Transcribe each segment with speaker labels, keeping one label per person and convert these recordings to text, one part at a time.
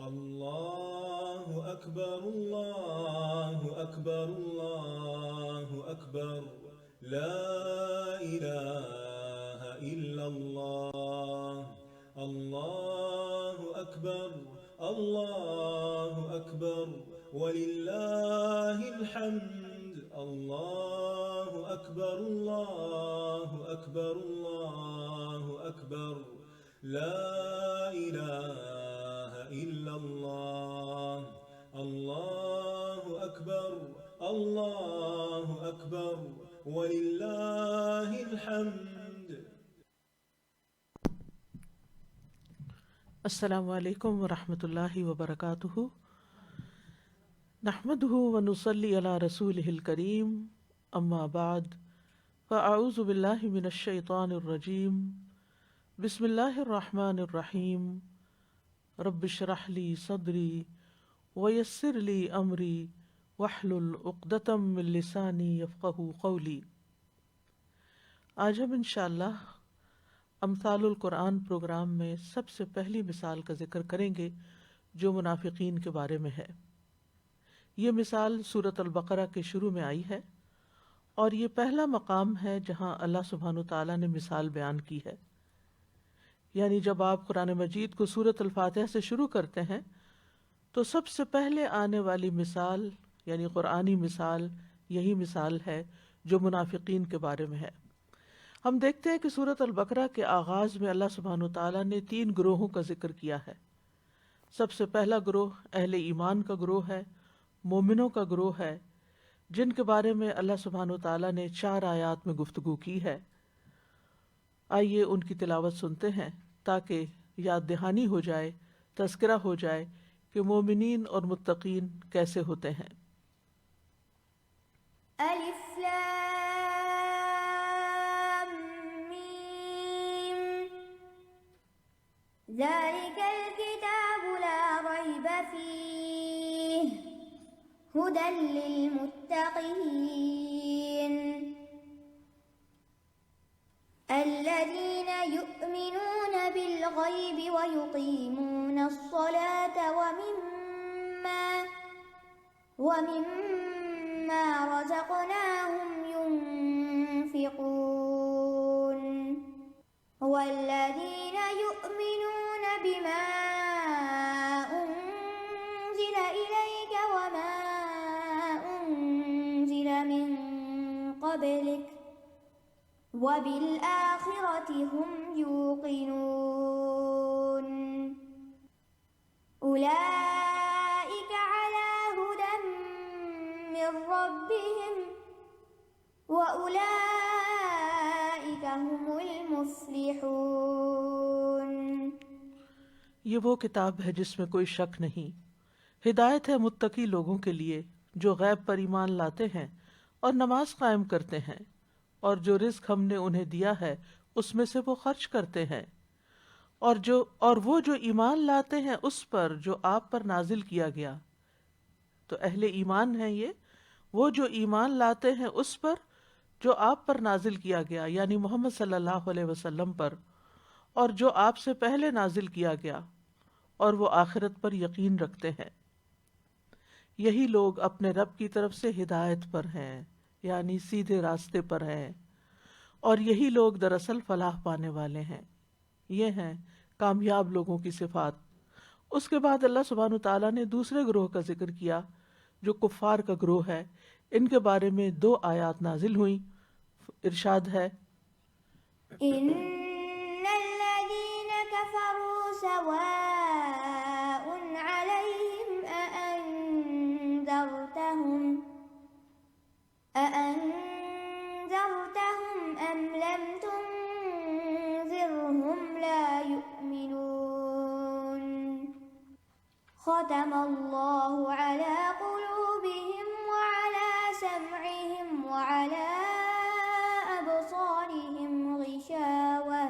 Speaker 1: اللہ اکبر اللہ اکبر اللہ اکبر لا الہ الا اللہ اللہ اکبر اللہ اکبر وللہ الحمد اللہ اکبر اللہ اکبر اللہ اکبر لا الہ الا اللہ اللہ اکبر اللہ اکبر وللہ الحمد.
Speaker 2: السلام علیکم ورحمۃ اللہ وبرکاتہ. نحمدہ ونصلی علی رسولہ الکریم. اما بعد فاعوذ باللہ من الشیطان الرجیم. بسم اللہ الرحمن الرحیم. رب اشرح لی صدری ویسر لی امری واحلل عقدۃ من لسانی یفقہوا قولی. آج ہم انشاءاللہ امثال القرآن پروگرام میں سب سے پہلی مثال کا ذکر کریں گے جو منافقین کے بارے میں ہے. یہ مثال سورۃ البقرہ کے شروع میں آئی ہے اور یہ پہلا مقام ہے جہاں اللہ سبحانہ وتعالیٰ نے مثال بیان کی ہے. یعنی جب آپ قرآن مجید کو سورۃ الفاتحہ سے شروع کرتے ہیں تو سب سے پہلے آنے والی مثال یعنی قرآنی مثال یہی مثال ہے جو منافقین کے بارے میں ہے. ہم دیکھتے ہیں کہ سورۃ البقرہ کے آغاز میں اللہ سبحانہ وتعالیٰ نے 3 گروہوں کا ذکر کیا ہے. سب سے پہلا گروہ اہل ایمان کا گروہ ہے، مومنوں کا گروہ ہے، جن کے بارے میں اللہ سبحانہ وتعالیٰ نے 4 آیات میں گفتگو کی ہے. آئیے ان کی تلاوت سنتے ہیں تاکہ یاد دہانی ہو جائے، تذکرہ ہو جائے کہ مومنین اور متقین کیسے ہوتے ہیں.
Speaker 3: الف لام میم ذلك الكتاب لا ريب فيه هدى للمتقين الذين يؤمنون بالغيب ويقيمون الصلاة ومما رزقناهم ينفقون والذين يؤمنون بما أنزل إليك وما أنزل من قبلك وبالآخرة هم يوقنون أولئك على هدى من ربهم وأولئك هم المفلحون.
Speaker 2: یہ وہ کتاب ہے جس میں کوئی شک نہیں، ہدایت ہے متقی لوگوں کے لیے جو غیب پر ایمان لاتے ہیں اور نماز قائم کرتے ہیں، اور جو رزق ہم نے انہیں دیا ہے اس میں سے وہ خرچ کرتے ہیں، اور وہ جو ایمان لاتے ہیں اس پر جو آپ پر نازل کیا گیا. تو اہل ایمان ہیں یہ، وہ جو ایمان لاتے ہیں اس پر جو آپ پر نازل کیا گیا یعنی محمد صلی اللہ علیہ وسلم پر، اور جو آپ سے پہلے نازل کیا گیا، اور وہ آخرت پر یقین رکھتے ہیں. یہی لوگ اپنے رب کی طرف سے ہدایت پر ہیں یعنی سیدھے راستے پر ہیں، اور یہی لوگ دراصل فلاح پانے والے ہیں. یہ ہیں کامیاب لوگوں کی صفات. اس کے بعد اللہ سبحانہ تعالیٰ نے دوسرے گروہ کا ذکر کیا جو کفار کا گروہ ہے. ان کے بارے میں 2 آیات نازل ہوئیں. ارشاد ہے
Speaker 3: إن الذين كفروا سواء عليهم أأنذرتهم أم لم تنذرهم لا يؤمنون ختم الله على قلوبهم وعلى سمعهم وعلى أبصارهم غشاوة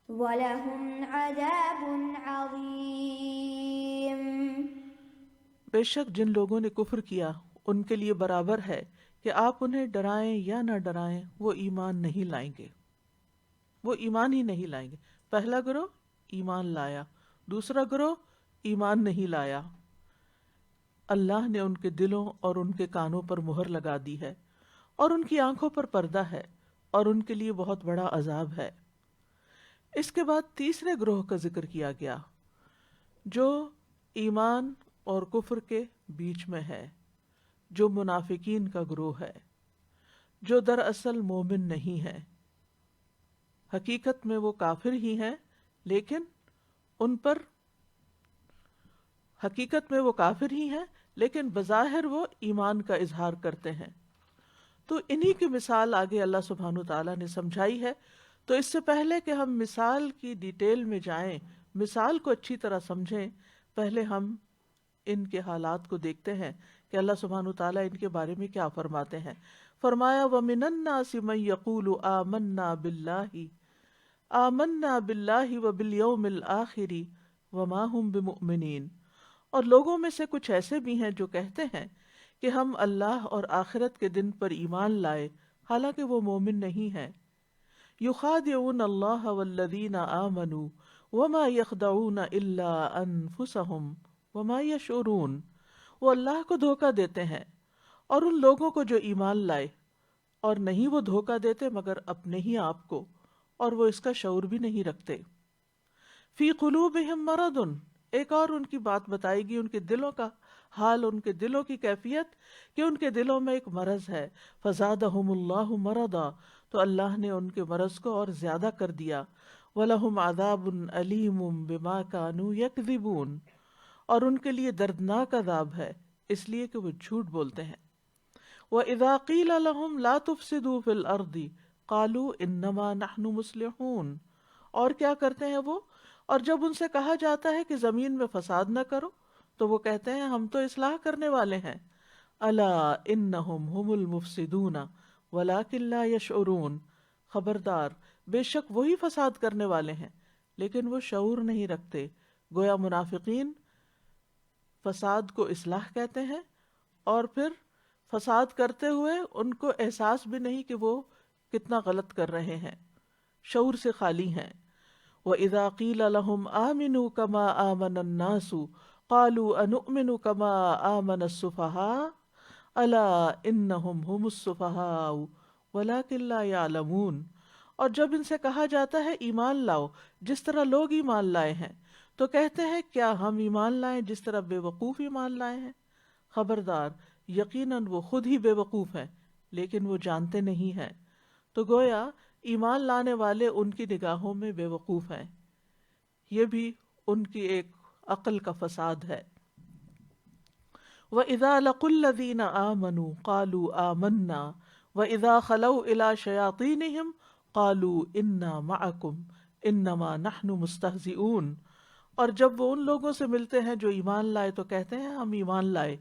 Speaker 3: وَلَهُمْ عَذَابٌ عَظِيمٌ.
Speaker 2: بے شک جن لوگوں نے کفر کیا ان کے لیے برابر ہے کہ آپ انہیں ڈرائیں یا نہ ڈرائیں، وہ ایمان نہیں لائیں گے، وہ ایمان ہی نہیں لائیں گے. پہلا گروہ ایمان لایا، دوسرا گروہ ایمان نہیں لایا، اللہ نے ان کے دلوں اور ان کے کانوں پر مہر لگا دی ہے اور ان کی آنکھوں پر پردہ ہے اور ان کے لیے بہت بڑا عذاب ہے۔ اس کے بعد تیسرے گروہ کا ذکر کیا گیا جو ایمان اور کفر کے بیچ میں ہے، جو منافقین کا گروہ ہے، جو دراصل مومن نہیں ہے، حقیقت میں وہ کافر ہی ہیں، لیکن بظاہر وہ ایمان کا اظہار کرتے ہیں۔ تو انہی کی مثال آگے اللہ سبحانہ تعالیٰ نے سمجھائی ہے۔ تو اس سے پہلے کہ ہم مثال کی ڈیٹیل میں جائیں، مثال کو اچھی طرح سمجھیں، پہلے ہم ان کے حالات کو دیکھتے ہیں کہ اللہ سبحانہ تعالیٰ ان کے بارے میں کیا فرماتے ہیں۔ فرمایا وَمِنَ النَّاسِ مَن يَقُولُ آمَنَّا بِاللَّهِ وَبِالْيَوْمِ الْآخِرِ وَمَا هُمْ بِمُؤْمِنِينَ، اور لوگوں میں سے کچھ ایسے بھی ہیں جو کہتے ہیں کہ ہم اللہ اور آخرت کے دن پر ایمان لائے، حالانکہ وہ مومن نہیں ہیں۔ يُخَادِعُونَ اللَّهَ وَالَّذِينَ آمَنُوا وَمَا يَخْدَعُونَ إِلَّا أَنفُسَهُمْ وَمَا يَشْعُرُونَ، وہ اللہ کو دھوکہ دیتے ہیں اور ان لوگوں کو جو ایمان لائے، اور نہیں وہ دھوکہ دیتے مگر اپنے ہی آپ کو، اور وہ اس کا شعور بھی نہیں رکھتے۔ فی قلوبہم مرض، ایک اور ان کی بات بتائے گی، ان کے دلوں کا حال، ان کے دلوں کی کیفیت کہ ان کے دلوں میں ایک مرض ہے۔ فزادہم اللہ مرضا، تو اللہ نے ان کے مرض کو اور زیادہ کر دیا۔ وَلَهُمْ عَذَابٌ أَلِيمٌ بِمَا كَانُوا يَكْذِبُونَ، اور ان کے لیے دردناک عذاب ہے اس لیے کہ وہ جھوٹ بولتے ہیں۔ وَإِذَا قِيلَ لَهُمْ لَا تُفْسِدُوا فِي الْأَرْضِ قَالُوا إِنَّمَا نَحْنُ مُصْلِحُونَ، اور کیا کرتے ہیں وہ؟ اور جب ان سے کہا جاتا ہے کہ زمین میں فساد نہ کرو تو وہ کہتے ہیں ہم تو اصلاح کرنے والے ہیں۔ الا انہم هم المفسدون ولکن لا یشعرون، خبردار بے شک وہی فساد کرنے والے ہیں لیکن وہ شعور نہیں رکھتے۔ گویا منافقین فساد کو اصلاح کہتے ہیں اور پھر فساد کرتے ہوئے ان کو احساس بھی نہیں کہ وہ کتنا غلط کر رہے ہیں، شعور سے خالی ہیں۔ وَإِذَا قِيلَ لَهُمْ آمِنُوا كَمَا آمَنَ النَّاسُ قَالُوا أَنُؤْمِنُ كَمَا آمَنَ السُّفَهَاءُ أَلَا إِنَّهُمْ هُمُ السُّفَهَاءُ وَلَكِنْ لَا يَعْلَمُونَ، اور جب ان سے کہا جاتا ہے ایمان لاؤ جس طرح لوگ ایمان لائے ہیں تو کہتے ہیں کیا ہم ایمان لائیں جس طرح بے وقوف ایمان لائے ہیں؟ خبردار یقیناً وہ خود ہی بے وقوف ہیں لیکن وہ جانتے نہیں ہیں۔ تو گویا ایمان لانے والے ان کی نگاہوں میں بے وقوف ہیں، یہ بھی ان کی ایک عقل کا فساد ہے۔ وَإِذَا لَقُوا الَّذِينَ آمَنُوا قَالُوا آمَنَّا وَإِذَا خَلَوْا إِلَىٰ شَيَاطِينِهِمْ قَالُوا إِنَّا مَعَكُمْ إِنَّمَا نَحْنُ مُسْتَهْزِئُونَ، اور جب وہ ان لوگوں سے ملتے ہیں جو ایمان لائے تو کہتے ہیں ہم ایمان لائے،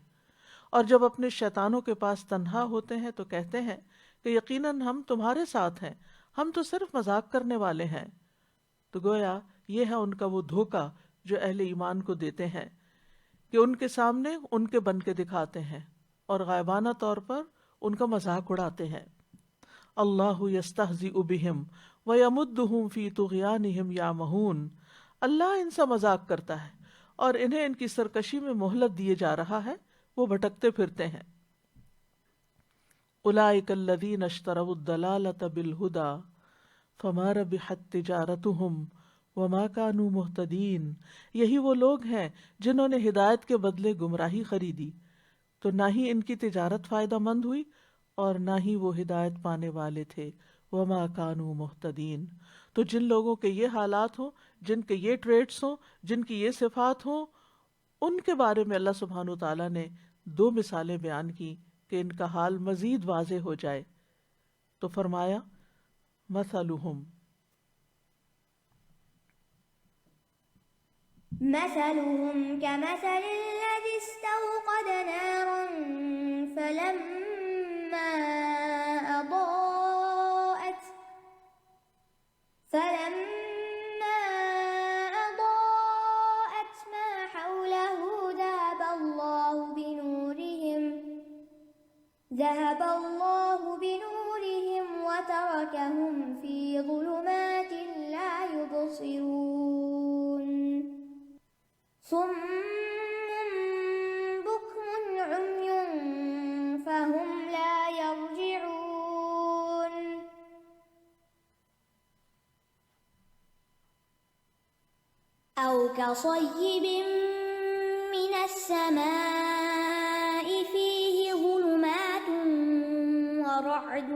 Speaker 2: اور جب اپنے شیطانوں کے پاس تنہا ہوتے ہیں تو کہتے ہیں کہ یقیناً ہم تمہارے ساتھ ہیں، ہم تو صرف مذاق کرنے والے ہیں۔ تو گویا یہ ہے ان کا وہ دھوکہ جو اہل ایمان کو دیتے ہیں کہ ان کے سامنے ان کے بن کے دکھاتے ہیں اور غائبانہ طور پر ان کا مذاق اڑاتے ہیں۔ اللہ یستہزئ بہم ویمدہم فی طغیانہم یعمہون، اللہ ان سے مذاق کرتا ہے اور انہیں ان کی سرکشی میں مہلت دیے جا رہا ہے، وہ بھٹکتے پھرتے ہیں۔ اولئک الذین اشتروا الضلالۃ بالہدی فما ربحت تجارتہم وما كانوا مہتدین، یہی وہ لوگ ہیں جنہوں نے ہدایت کے بدلے گمراہی خریدی تو نہ ہی ان کی تجارت فائدہ مند ہوئی اور نہ ہی وہ ہدایت پانے والے تھے۔ وما كانوا مہتدین، تو جن لوگوں کے یہ حالات ہوں، جن کے یہ ٹریٹس ہوں، جن کی یہ صفات ہوں، ان کے بارے میں اللہ سبحانہ تعالیٰ نے دو مثالیں بیان کی کہ ان کا حال مزید واضح ہو جائے۔ تو فرمایا مثلہم،
Speaker 3: مثلهم كمثل الذي استوقد نارا فلما أضاءت ما حوله ذهب الله بنورهم وتركهم في ظلمات لا يبصرون۔ صم بكم عمي فهم لا يرجعون أو كصيب من السماء فيه ظلمات ورعد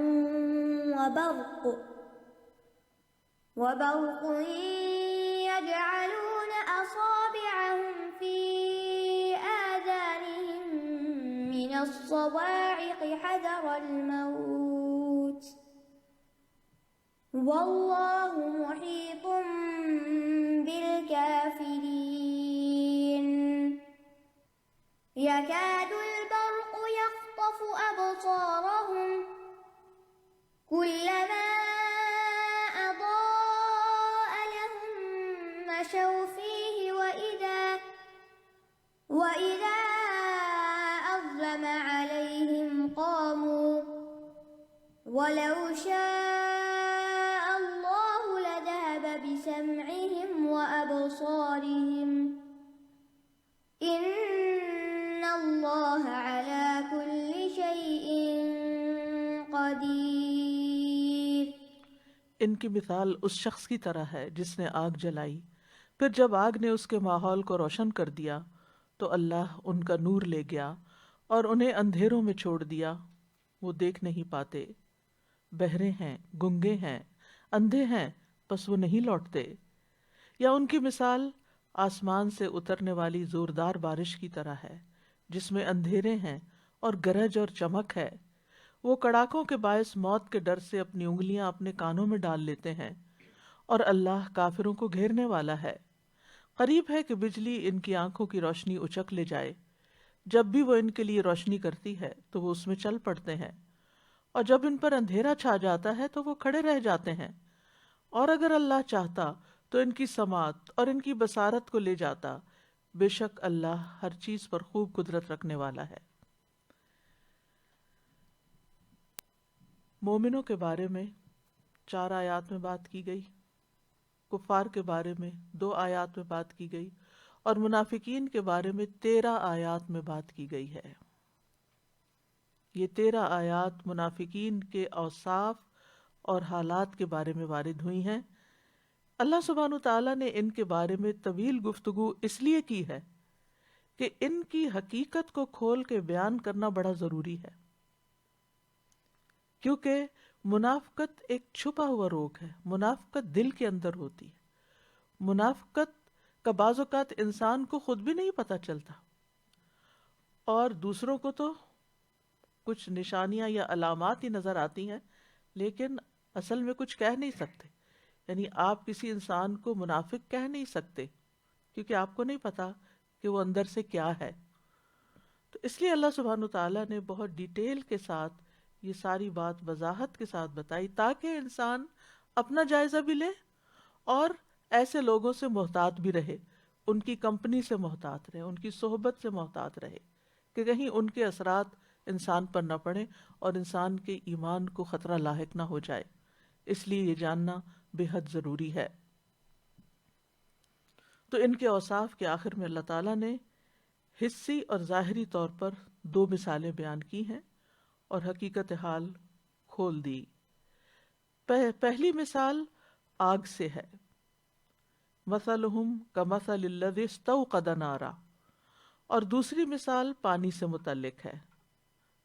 Speaker 3: وبرق يجعلون أصابعهم في آذانهم من الصواعق حذر الموت والله محيط بالكافرين يكاد البرق يخطف أبصارهم كلما أضاء لهم مشوا فيه وإذا أظلم عليهم قاموا ولو شاء الله لذهب بسمعهم وأبصارهم إن الله على كل شيء قدير.
Speaker 2: ان کی مثال اس شخص کی طرح ہے جس نے آگ جلائی، پھر جب آگ نے اس کے ماحول کو روشن کر دیا تو اللہ ان کا نور لے گیا اور انہیں اندھیروں میں چھوڑ دیا، وہ دیکھ نہیں پاتے، بہرے ہیں، گنگے ہیں، اندھے ہیں، پس وہ نہیں لوٹتے. یا ان کی مثال آسمان سے اترنے والی زوردار بارش کی طرح ہے جس میں اندھیرے ہیں اور گرج اور چمک ہے. وہ کڑاکوں کے باعث موت کے ڈر سے اپنی انگلیاں اپنے کانوں میں ڈال لیتے ہیں، اور اللہ کافروں کو گھیرنے والا ہے. قریب ہے کہ بجلی ان کی آنکھوں کی روشنی اچک لے جائے، جب بھی وہ ان کے لیے روشنی کرتی ہے تو وہ اس میں چل پڑتے ہیں، اور جب ان پر اندھیرا چھا جاتا ہے تو وہ کھڑے رہ جاتے ہیں. اور اگر اللہ چاہتا تو ان کی سماعت اور ان کی بصارت کو لے جاتا، بے شک اللہ ہر چیز پر خوب قدرت رکھنے والا ہے. مومنوں کے بارے میں 4 آیات میں بات کی گئی، کفار کے بارے میں 2 آیات میں بات کی گئی، اور منافقین کے بارے میں 13 آیات میں بات کی گئی ہے. یہ 13 آیات منافقین کے اوصاف اور حالات کے بارے میں وارد ہوئی ہیں. اللہ سبحانہ تعالیٰ نے ان کے بارے میں طویل گفتگو اس لیے کی ہے کہ ان کی حقیقت کو کھول کے بیان کرنا بڑا ضروری ہے، کیونکہ منافقت ایک چھپا ہوا روگ ہے. منافقت دل کے اندر ہوتی ہے. منافقت کا بعض اوقات انسان کو خود بھی نہیں پتہ چلتا، اور دوسروں کو تو کچھ نشانیاں یا علامات ہی نظر آتی ہیں، لیکن اصل میں کچھ کہہ نہیں سکتے. یعنی آپ کسی انسان کو منافق کہہ نہیں سکتے کیونکہ آپ کو نہیں پتا کہ وہ اندر سے کیا ہے. تو اس لیے اللہ سبحانہ تعالیٰ نے بہت ڈیٹیل کے ساتھ یہ ساری بات وضاحت کے ساتھ بتائی تاکہ انسان اپنا جائزہ بھی لے اور ایسے لوگوں سے محتاط بھی رہے، ان کی کمپنی سے محتاط رہے، ان کی صحبت سے محتاط رہے کہ کہیں ان کے اثرات انسان پر نہ پڑیں اور انسان کے ایمان کو خطرہ لاحق نہ ہو جائے. اس لیے یہ جاننا بے حد ضروری ہے. تو ان کے اوصاف کے آخر میں اللہ تعالیٰ نے حسی اور ظاہری طور پر 2 مثالیں بیان کی ہیں اور حقیقت حال کھول دی. پہلی مثال آگ سے ہے، مثلہم کمثل الذی استوقد نارا، اور دوسری مثال پانی سے متعلق ہے،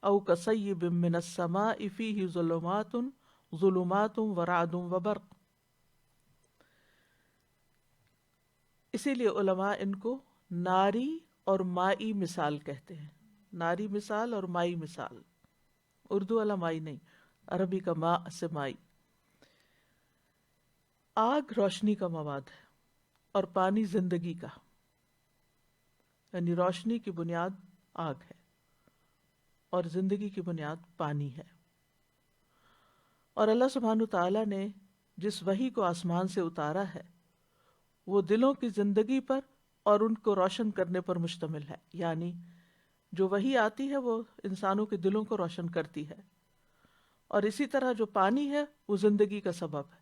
Speaker 2: او کصیب من السماء فیہ ظلمات ورعد وبرق. اسی لیے علماء ان کو ناری اور مائی مثال کہتے ہیں. ناری مثال اور مائی مثال، اردو والا مائی نہیں، عربی کا ماء سے مائی. آگ روشنی کا مواد ہے اور پانی زندگی کا، یعنی روشنی کی بنیاد آگ ہے اور زندگی کی بنیاد پانی ہے. اور اللہ سبحانہ تعالیٰ نے جس وحی کو آسمان سے اتارا ہے وہ دلوں کی زندگی پر اور ان کو روشن کرنے پر مشتمل ہے. یعنی جو وحی آتی ہے وہ انسانوں کے دلوں کو روشن کرتی ہے، اور اسی طرح جو پانی ہے وہ زندگی کا سبب ہے.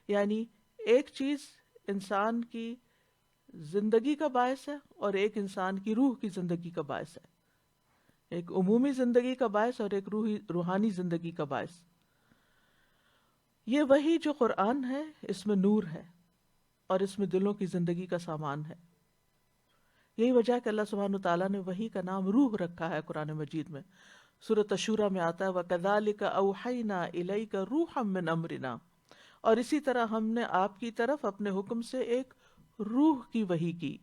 Speaker 2: یعنی ایک چیز انسان کی زندگی کا باعث ہے اور ایک انسان کی روح کی زندگی کا باعث ہے. ایک عمومی زندگی کا باعث اور ایک روحانی زندگی کا باعث. یہ وہی جو قرآن ہے اس میں نور ہے اور اس میں دلوں کی زندگی کا سامان ہے. یہی وجہ ہے کہ اللہ سبحانہ تعالیٰ نے وحی کا نام روح رکھا ہے قرآن مجید میں. سورۃ الشورى میں آتا ہے وَكَذَلِكَ أَوْحَيْنَا إِلَيْكَ رُوحًا مِّنْ أَمْرِنَا, اور اسی طرح ہم نے آپ کی طرف اپنے حکم سے ایک روح کی وحی کی.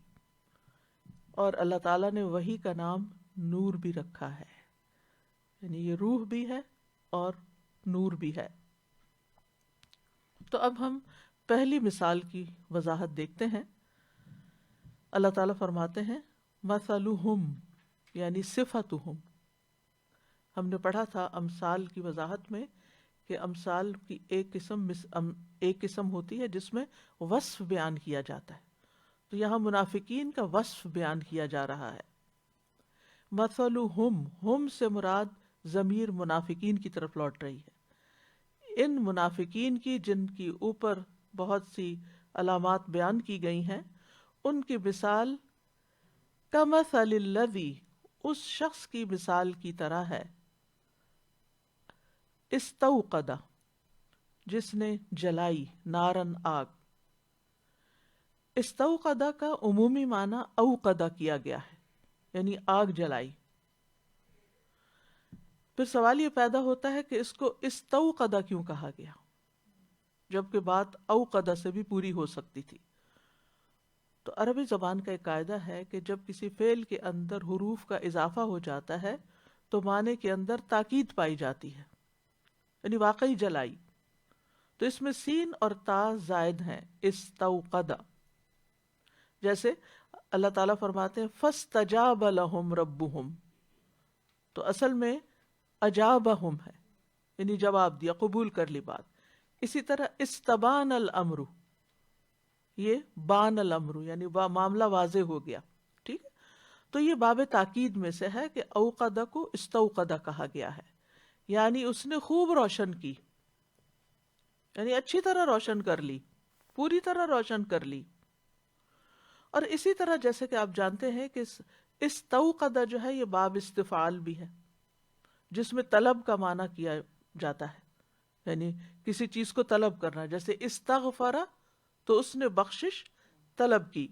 Speaker 2: اور اللہ تعالیٰ نے وحی کا نام نور بھی رکھا ہے, یعنی یہ روح بھی ہے اور نور بھی ہے. تو اب ہم پہلی مثال کی وضاحت دیکھتے ہیں. اللہ تعالیٰ فرماتے ہیں مثلہم یعنی صفتہم. ہم نے پڑھا تھا امثال کی وضاحت میں کہ امثال کی ایک قسم ہوتی ہے جس میں وصف بیان کیا جاتا ہے. تو یہاں منافقین کا وصف بیان کیا جا رہا ہے. مثلہم, ہم سے مراد ضمیر منافقین کی طرف لوٹ رہی ہے. ان منافقین کی جن کی اوپر بہت سی علامات بیان کی گئی ہیں, ان کی مثال کمثل الذی, اس شخص کی مثال کی طرح ہے, استوقد, جس نے جلائی, نارن, آگ. استوقد کا عمومی معنی اوقد کیا گیا ہے, یعنی آگ جلائی. پھر سوال یہ پیدا ہوتا ہے کہ اس کو استوقد کیوں کہا گیا جبکہ بات اوقد سے بھی پوری ہو سکتی تھی. تو عربی زبان کا ایک قاعدہ ہے کہ جب کسی فعل کے اندر حروف کا اضافہ ہو جاتا ہے تو معنی کے اندر تاکید پائی جاتی ہے, یعنی واقعی جلائی. تو اس میں سین اور تا زائد ہیں, استوقد. جیسے اللہ تعالیٰ فرماتے ہیں فاستجاب لہم ربہم, تو اصل میں اجابہم ہے, یعنی جواب دیا, قبول کر لی بات. اسی طرح استبان الامر, یہ بان الامر یعنی معاملہ واضح ہو گیا. ٹھیک ہے, تو یہ باب تاکید میں سے ہے کہ اوقد کو استوقد کہا گیا ہے, یعنی اس نے خوب روشن کی, یعنی اچھی طرح روشن کر لی, پوری طرح روشن کر لی. اور اسی طرح جیسے کہ آپ جانتے ہیں کہ استوقد جو ہے یہ باب استفعال بھی ہے, جس میں طلب کا معنی کیا جاتا ہے, یعنی کسی چیز کو طلب کرنا. جیسے استغفر, تو اس نے بخشش طلب کی.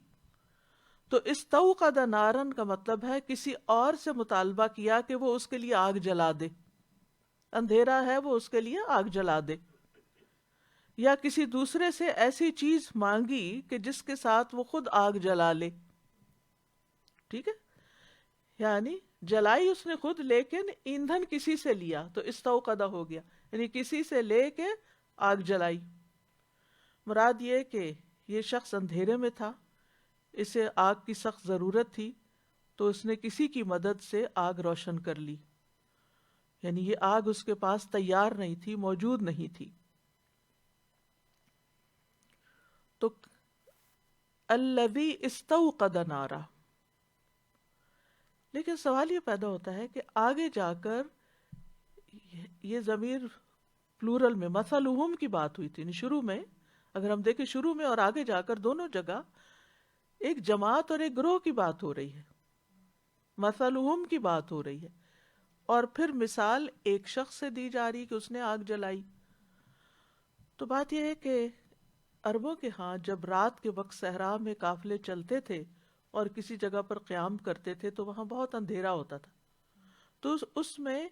Speaker 2: تو استوقد نارن کا مطلب ہے کسی اور سے مطالبہ کیا کہ وہ اس کے لیے آگ جلا دے. اندھیرا ہے, وہ اس کے لیے آگ جلا دے. یا کسی دوسرے سے ایسی چیز مانگی کہ جس کے ساتھ وہ خود آگ جلا لے. ٹھیک ہے, یعنی جلائی اس نے خود لیکن ایندھن کسی سے لیا, تو استوقدہ ہو گیا, یعنی کسی سے لے کے آگ جلائی. مراد یہ کہ یہ شخص اندھیرے میں تھا, اسے آگ کی سخت ضرورت تھی, تو اس نے کسی کی مدد سے آگ روشن کر لی. یعنی یہ آگ اس کے پاس تیار نہیں تھی, موجود نہیں تھی. تو الذی استوقد نارا. لیکن سوال یہ پیدا ہوتا ہے کہ آگے جا کر یہ ضمیر پلورل میں مثلہم کی بات ہوئی تھی. شروع میں اگر ہم دیکھیں, شروع میں اور آگے جا کر دونوں جگہ ایک جماعت اور ایک گروہ کی بات ہو رہی ہے, مثلہم کی بات ہو رہی ہے, اور پھر مثال ایک شخص سے دی جا رہی کہ اس نے آگ جلائی. تو بات یہ ہے کہ عربوں کے ہاں جب رات کے وقت صحرا میں قافلے چلتے تھے اور کسی جگہ پر قیام کرتے تھے تو وہاں بہت اندھیرا ہوتا تھا, تو اس میں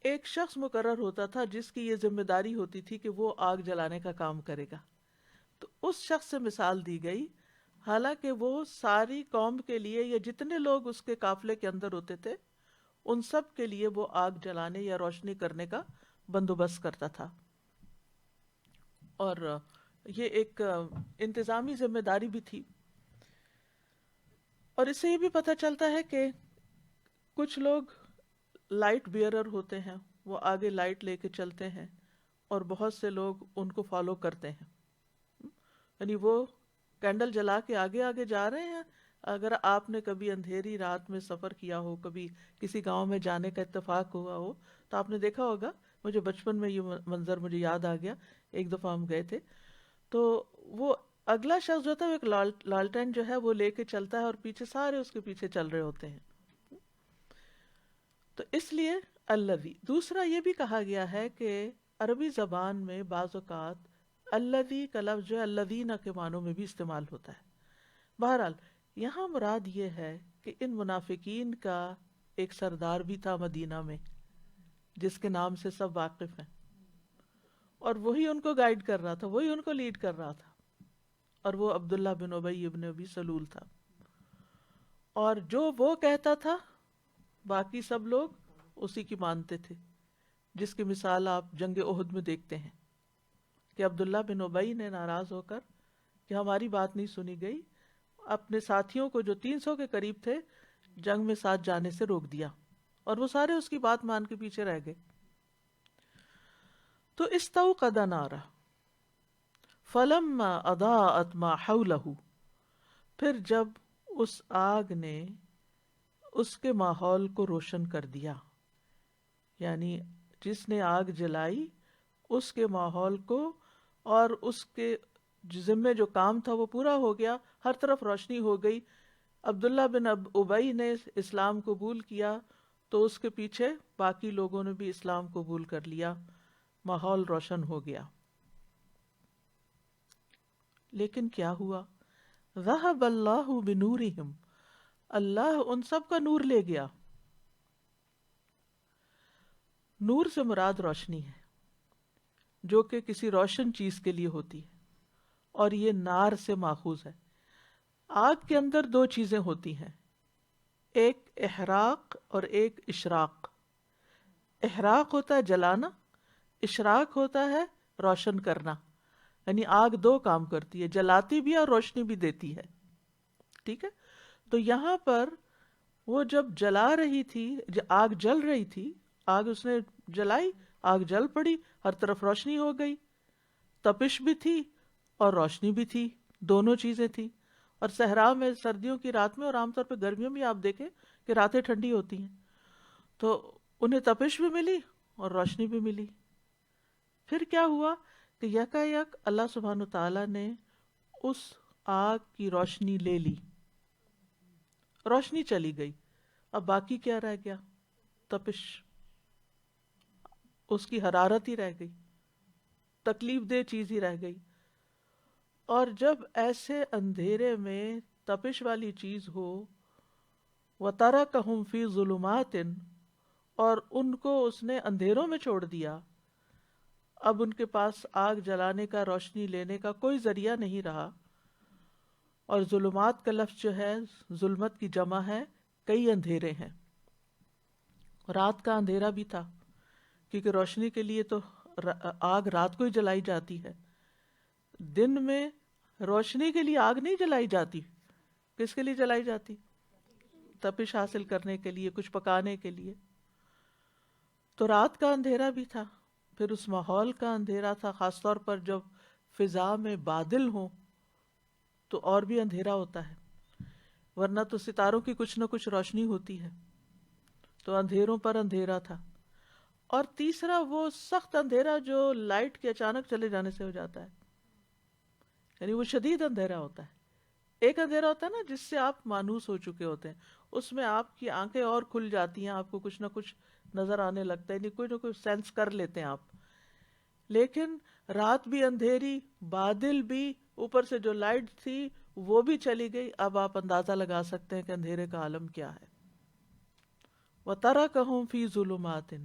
Speaker 2: ایک شخص مقرر ہوتا تھا جس کی یہ ذمہ داری ہوتی تھی کہ وہ آگ جلانے کا کام کرے گا. تو اس شخص سے مثال دی گئی, حالانکہ وہ ساری قوم کے لیے یا جتنے لوگ اس کے قافلے کے اندر ہوتے تھے ان سب کے لیے وہ آگ جلانے یا روشنی کرنے کا بندوبست کرتا تھا. اور یہ ایک انتظامی ذمہ داری بھی تھی. اور اس سے یہ بھی پتہ چلتا ہے کہ کچھ لوگ لائٹ بیئرر ہوتے ہیں, وہ آگے لائٹ لے کے چلتے ہیں, اور بہت سے لوگ ان کو فالو کرتے ہیں, یعنی وہ کینڈل جلا کے آگے آگے جا رہے ہیں. اگر آپ نے کبھی اندھیری رات میں سفر کیا ہو, کبھی کسی گاؤں میں جانے کا اتفاق ہوا ہو, تو آپ نے دیکھا ہوگا, مجھے بچپن میں یہ منظر مجھے یاد آ گیا. ایک دفعہ ہم گئے تھے تو وہ اگلا شخص جو ہوتا ہے وہ ایک لالٹین جو ہے وہ لے کے چلتا ہے اور پیچھے سارے اس کے پیچھے چل رہے ہوتے ہیں. تو اس لیے الذی. دوسرا یہ بھی کہا گیا ہے کہ عربی زبان میں بعض اوقات الذی کا لفظ جو ہے الذین کے معنوں میں بھی استعمال ہوتا ہے. بہرحال یہاں مراد یہ ہے کہ ان منافقین کا ایک سردار بھی تھا مدینہ میں جس کے نام سے سب واقف ہیں، اور وہی ان کو گائیڈ کر رہا تھا، وہی ان کو لیڈ کر رہا تھا، اور وہ عبداللہ بن ابی بن ابی سلول تھا. اور جو وہ کہتا تھا باقی سب لوگ اسی کی مانتے تھے، جس کی مثال آپ جنگ احد میں دیکھتے ہیں کہ عبداللہ بن ابی نے ناراض ہو کر کہ ہماری بات نہیں سنی گئی، اپنے ساتھیوں کو جو 300 کے قریب تھے جنگ میں ساتھ جانے سے روک دیا، اور وہ سارے اس کی بات مان کے پیچھے رہ گئے. تو استوقد نارا فلما اضاءت ما حولہ. پھر جب اس آگ نے اس کے ماحول کو روشن کر دیا، یعنی جس نے آگ جلائی اس کے ماحول کو اور اس کے ذمے جو کام تھا وہ پورا ہو گیا، ہر طرف روشنی ہو گئی. عبداللہ بن ابی نے اسلام قبول کیا تو اس کے پیچھے باقی لوگوں نے بھی اسلام قبول کر لیا، ماحول روشن ہو گیا. لیکن کیا ہوا؟ ذہب اللہ بنورہم. اللہ ان سب کا نور لے گیا. نور سے مراد روشنی ہے جو کہ کسی روشن چیز کے لیے ہوتی ہے، اور یہ نار سے ماخوذ ہے. آگ کے اندر دو چیزیں ہوتی ہیں، ایک احراق اور ایک اشراق. احراق ہوتا ہے جلانا، اشراق ہوتا ہے روشن کرنا. یعنی آگ دو کام کرتی ہے، جلاتی بھی اور روشنی بھی دیتی ہے. ٹھیک ہے، تو یہاں پر وہ جب جلا رہی تھی، آگ جل رہی تھی، آگ اس نے جلائی، آگ جل پڑی، ہر طرف روشنی ہو گئی. تپش بھی تھی اور روشنی بھی تھی، دونوں چیزیں تھی. اور صحرا میں سردیوں کی رات میں اور عام طور پہ گرمیوں میں آپ دیکھیں کہ راتیں ٹھنڈی ہوتی ہیں، تو انہیں تپش بھی ملی اور روشنی بھی ملی. پھر کیا ہوا کہ یکا یک اللہ سبحانہ تعالیٰ نے اس آگ کی روشنی لے لی، روشنی چلی گئی. اب باقی کیا رہ گیا؟ تپش، اس کی حرارت ہی رہ گئی، تکلیف دہ چیز ہی رہ گئی. اور جب ایسے اندھیرے میں تپش والی چیز ہو، وَتَرَكَهُمْ فِي ظُلُمَاتٍ، اور ان کو اس نے اندھیروں میں چھوڑ دیا، اب ان کے پاس آگ جلانے کا، روشنی لینے کا کوئی ذریعہ نہیں رہا. اور ظلمات کا لفظ جو ہے ظلمت کی جمع ہے، کئی اندھیرے ہیں. رات کا اندھیرا بھی تھا کیونکہ روشنی کے لیے تو آگ رات کو ہی جلائی جاتی ہے. دن میں روشنی کے لیے آگ نہیں جلائی جاتی، کس کے لیے جلائی جاتی؟ تپش حاصل کرنے کے لیے، کچھ پکانے کے لیے. تو رات کا اندھیرا بھی تھا، پھر اس ماحول کا اندھیرا تھا، خاص طور پر جب فضا میں بادل ہوں تو اور بھی اندھیرا ہوتا ہے، ورنہ تو ستاروں کی کچھ نہ کچھ روشنی ہوتی ہے. تو اندھیروں پر اندھیرا تھا. اور تیسرا وہ سخت اندھیرا جو لائٹ کے اچانک چلے جانے سے ہو جاتا ہے، یعنی وہ شدید اندھیرا ہوتا ہے. ایک اندھیرا ہوتا ہے نا جس سے آپ مانوس ہو چکے ہوتے ہیں، اس میں آپ کی آنکھیں اور کھل جاتی ہیں، آپ کو کچھ نہ کچھ نظر آنے لگتا ہے، یعنی کوئی نہ کوئی سینس کر لیتے ہیں آپ. لیکن رات بھی اندھیری، بادل بھی، اوپر سے جو لائٹ تھی وہ بھی چلی گئی. اب آپ اندازہ لگا سکتے ہیں کہ اندھیرے کا عالم کیا ہے. وَتَرَكَهُمْ فِي ظُلُمَاتٍ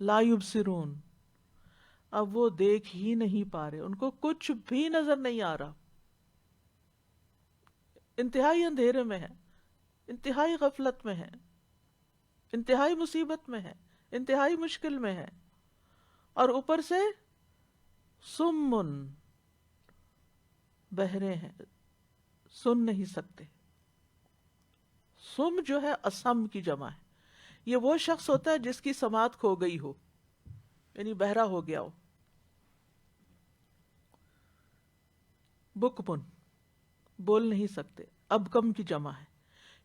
Speaker 2: لَا يُبْصِرُونَ. اب وہ دیکھ ہی نہیں پا رہے، ان کو کچھ بھی نظر نہیں آ رہا. انتہائی اندھیرے میں ہے، انتہائی غفلت میں ہے، انتہائی مصیبت میں ہے، انتہائی مشکل میں ہے. اور اوپر سے سمن، بہرے ہیں، سن نہیں سکتے. سم جو ہے اسم کی جمع ہے. یہ وہ شخص ہوتا ہے جس کی سماعت کھو گئی ہو، یعنی بہرا ہو گیا ہو. بکمن، بول نہیں سکتے. اب کم کی جمع ہے.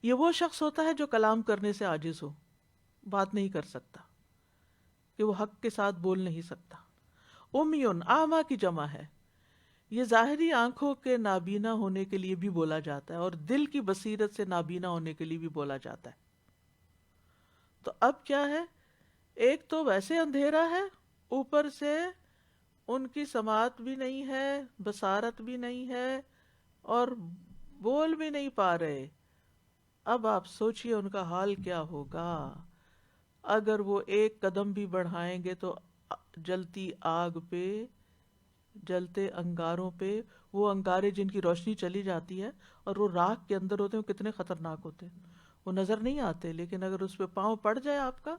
Speaker 2: یہ وہ شخص ہوتا ہے جو کلام کرنے سے عاجز ہو، بات نہیں کر سکتا، کہ وہ حق کے ساتھ بول نہیں سکتا. امیون، اعمیٰ کی جمع ہے، یہ ظاہری آنکھوں کے نابینا ہونے کے لیے بھی بولا جاتا ہے اور دل کی بصیرت سے نابینا ہونے کے لیے بھی بولا جاتا ہے. تو اب کیا ہے، ایک تو ویسے اندھیرا ہے، اوپر سے ان کی سماعت بھی نہیں ہے، بصارت بھی نہیں ہے، اور بول بھی نہیں پا رہے. اب آپ سوچئے ان کا حال کیا ہوگا. اگر وہ ایک قدم بھی بڑھائیں گے تو جلتی آگ پہ، جلتے انگاروں پہ، وہ انگارے جن کی روشنی چلی جاتی ہے اور وہ راکھ کے اندر ہوتے ہیں، وہ کتنے خطرناک ہوتے ہیں. وہ نظر نہیں آتے، لیکن اگر اس پہ پاؤں پڑ جائے آپ کا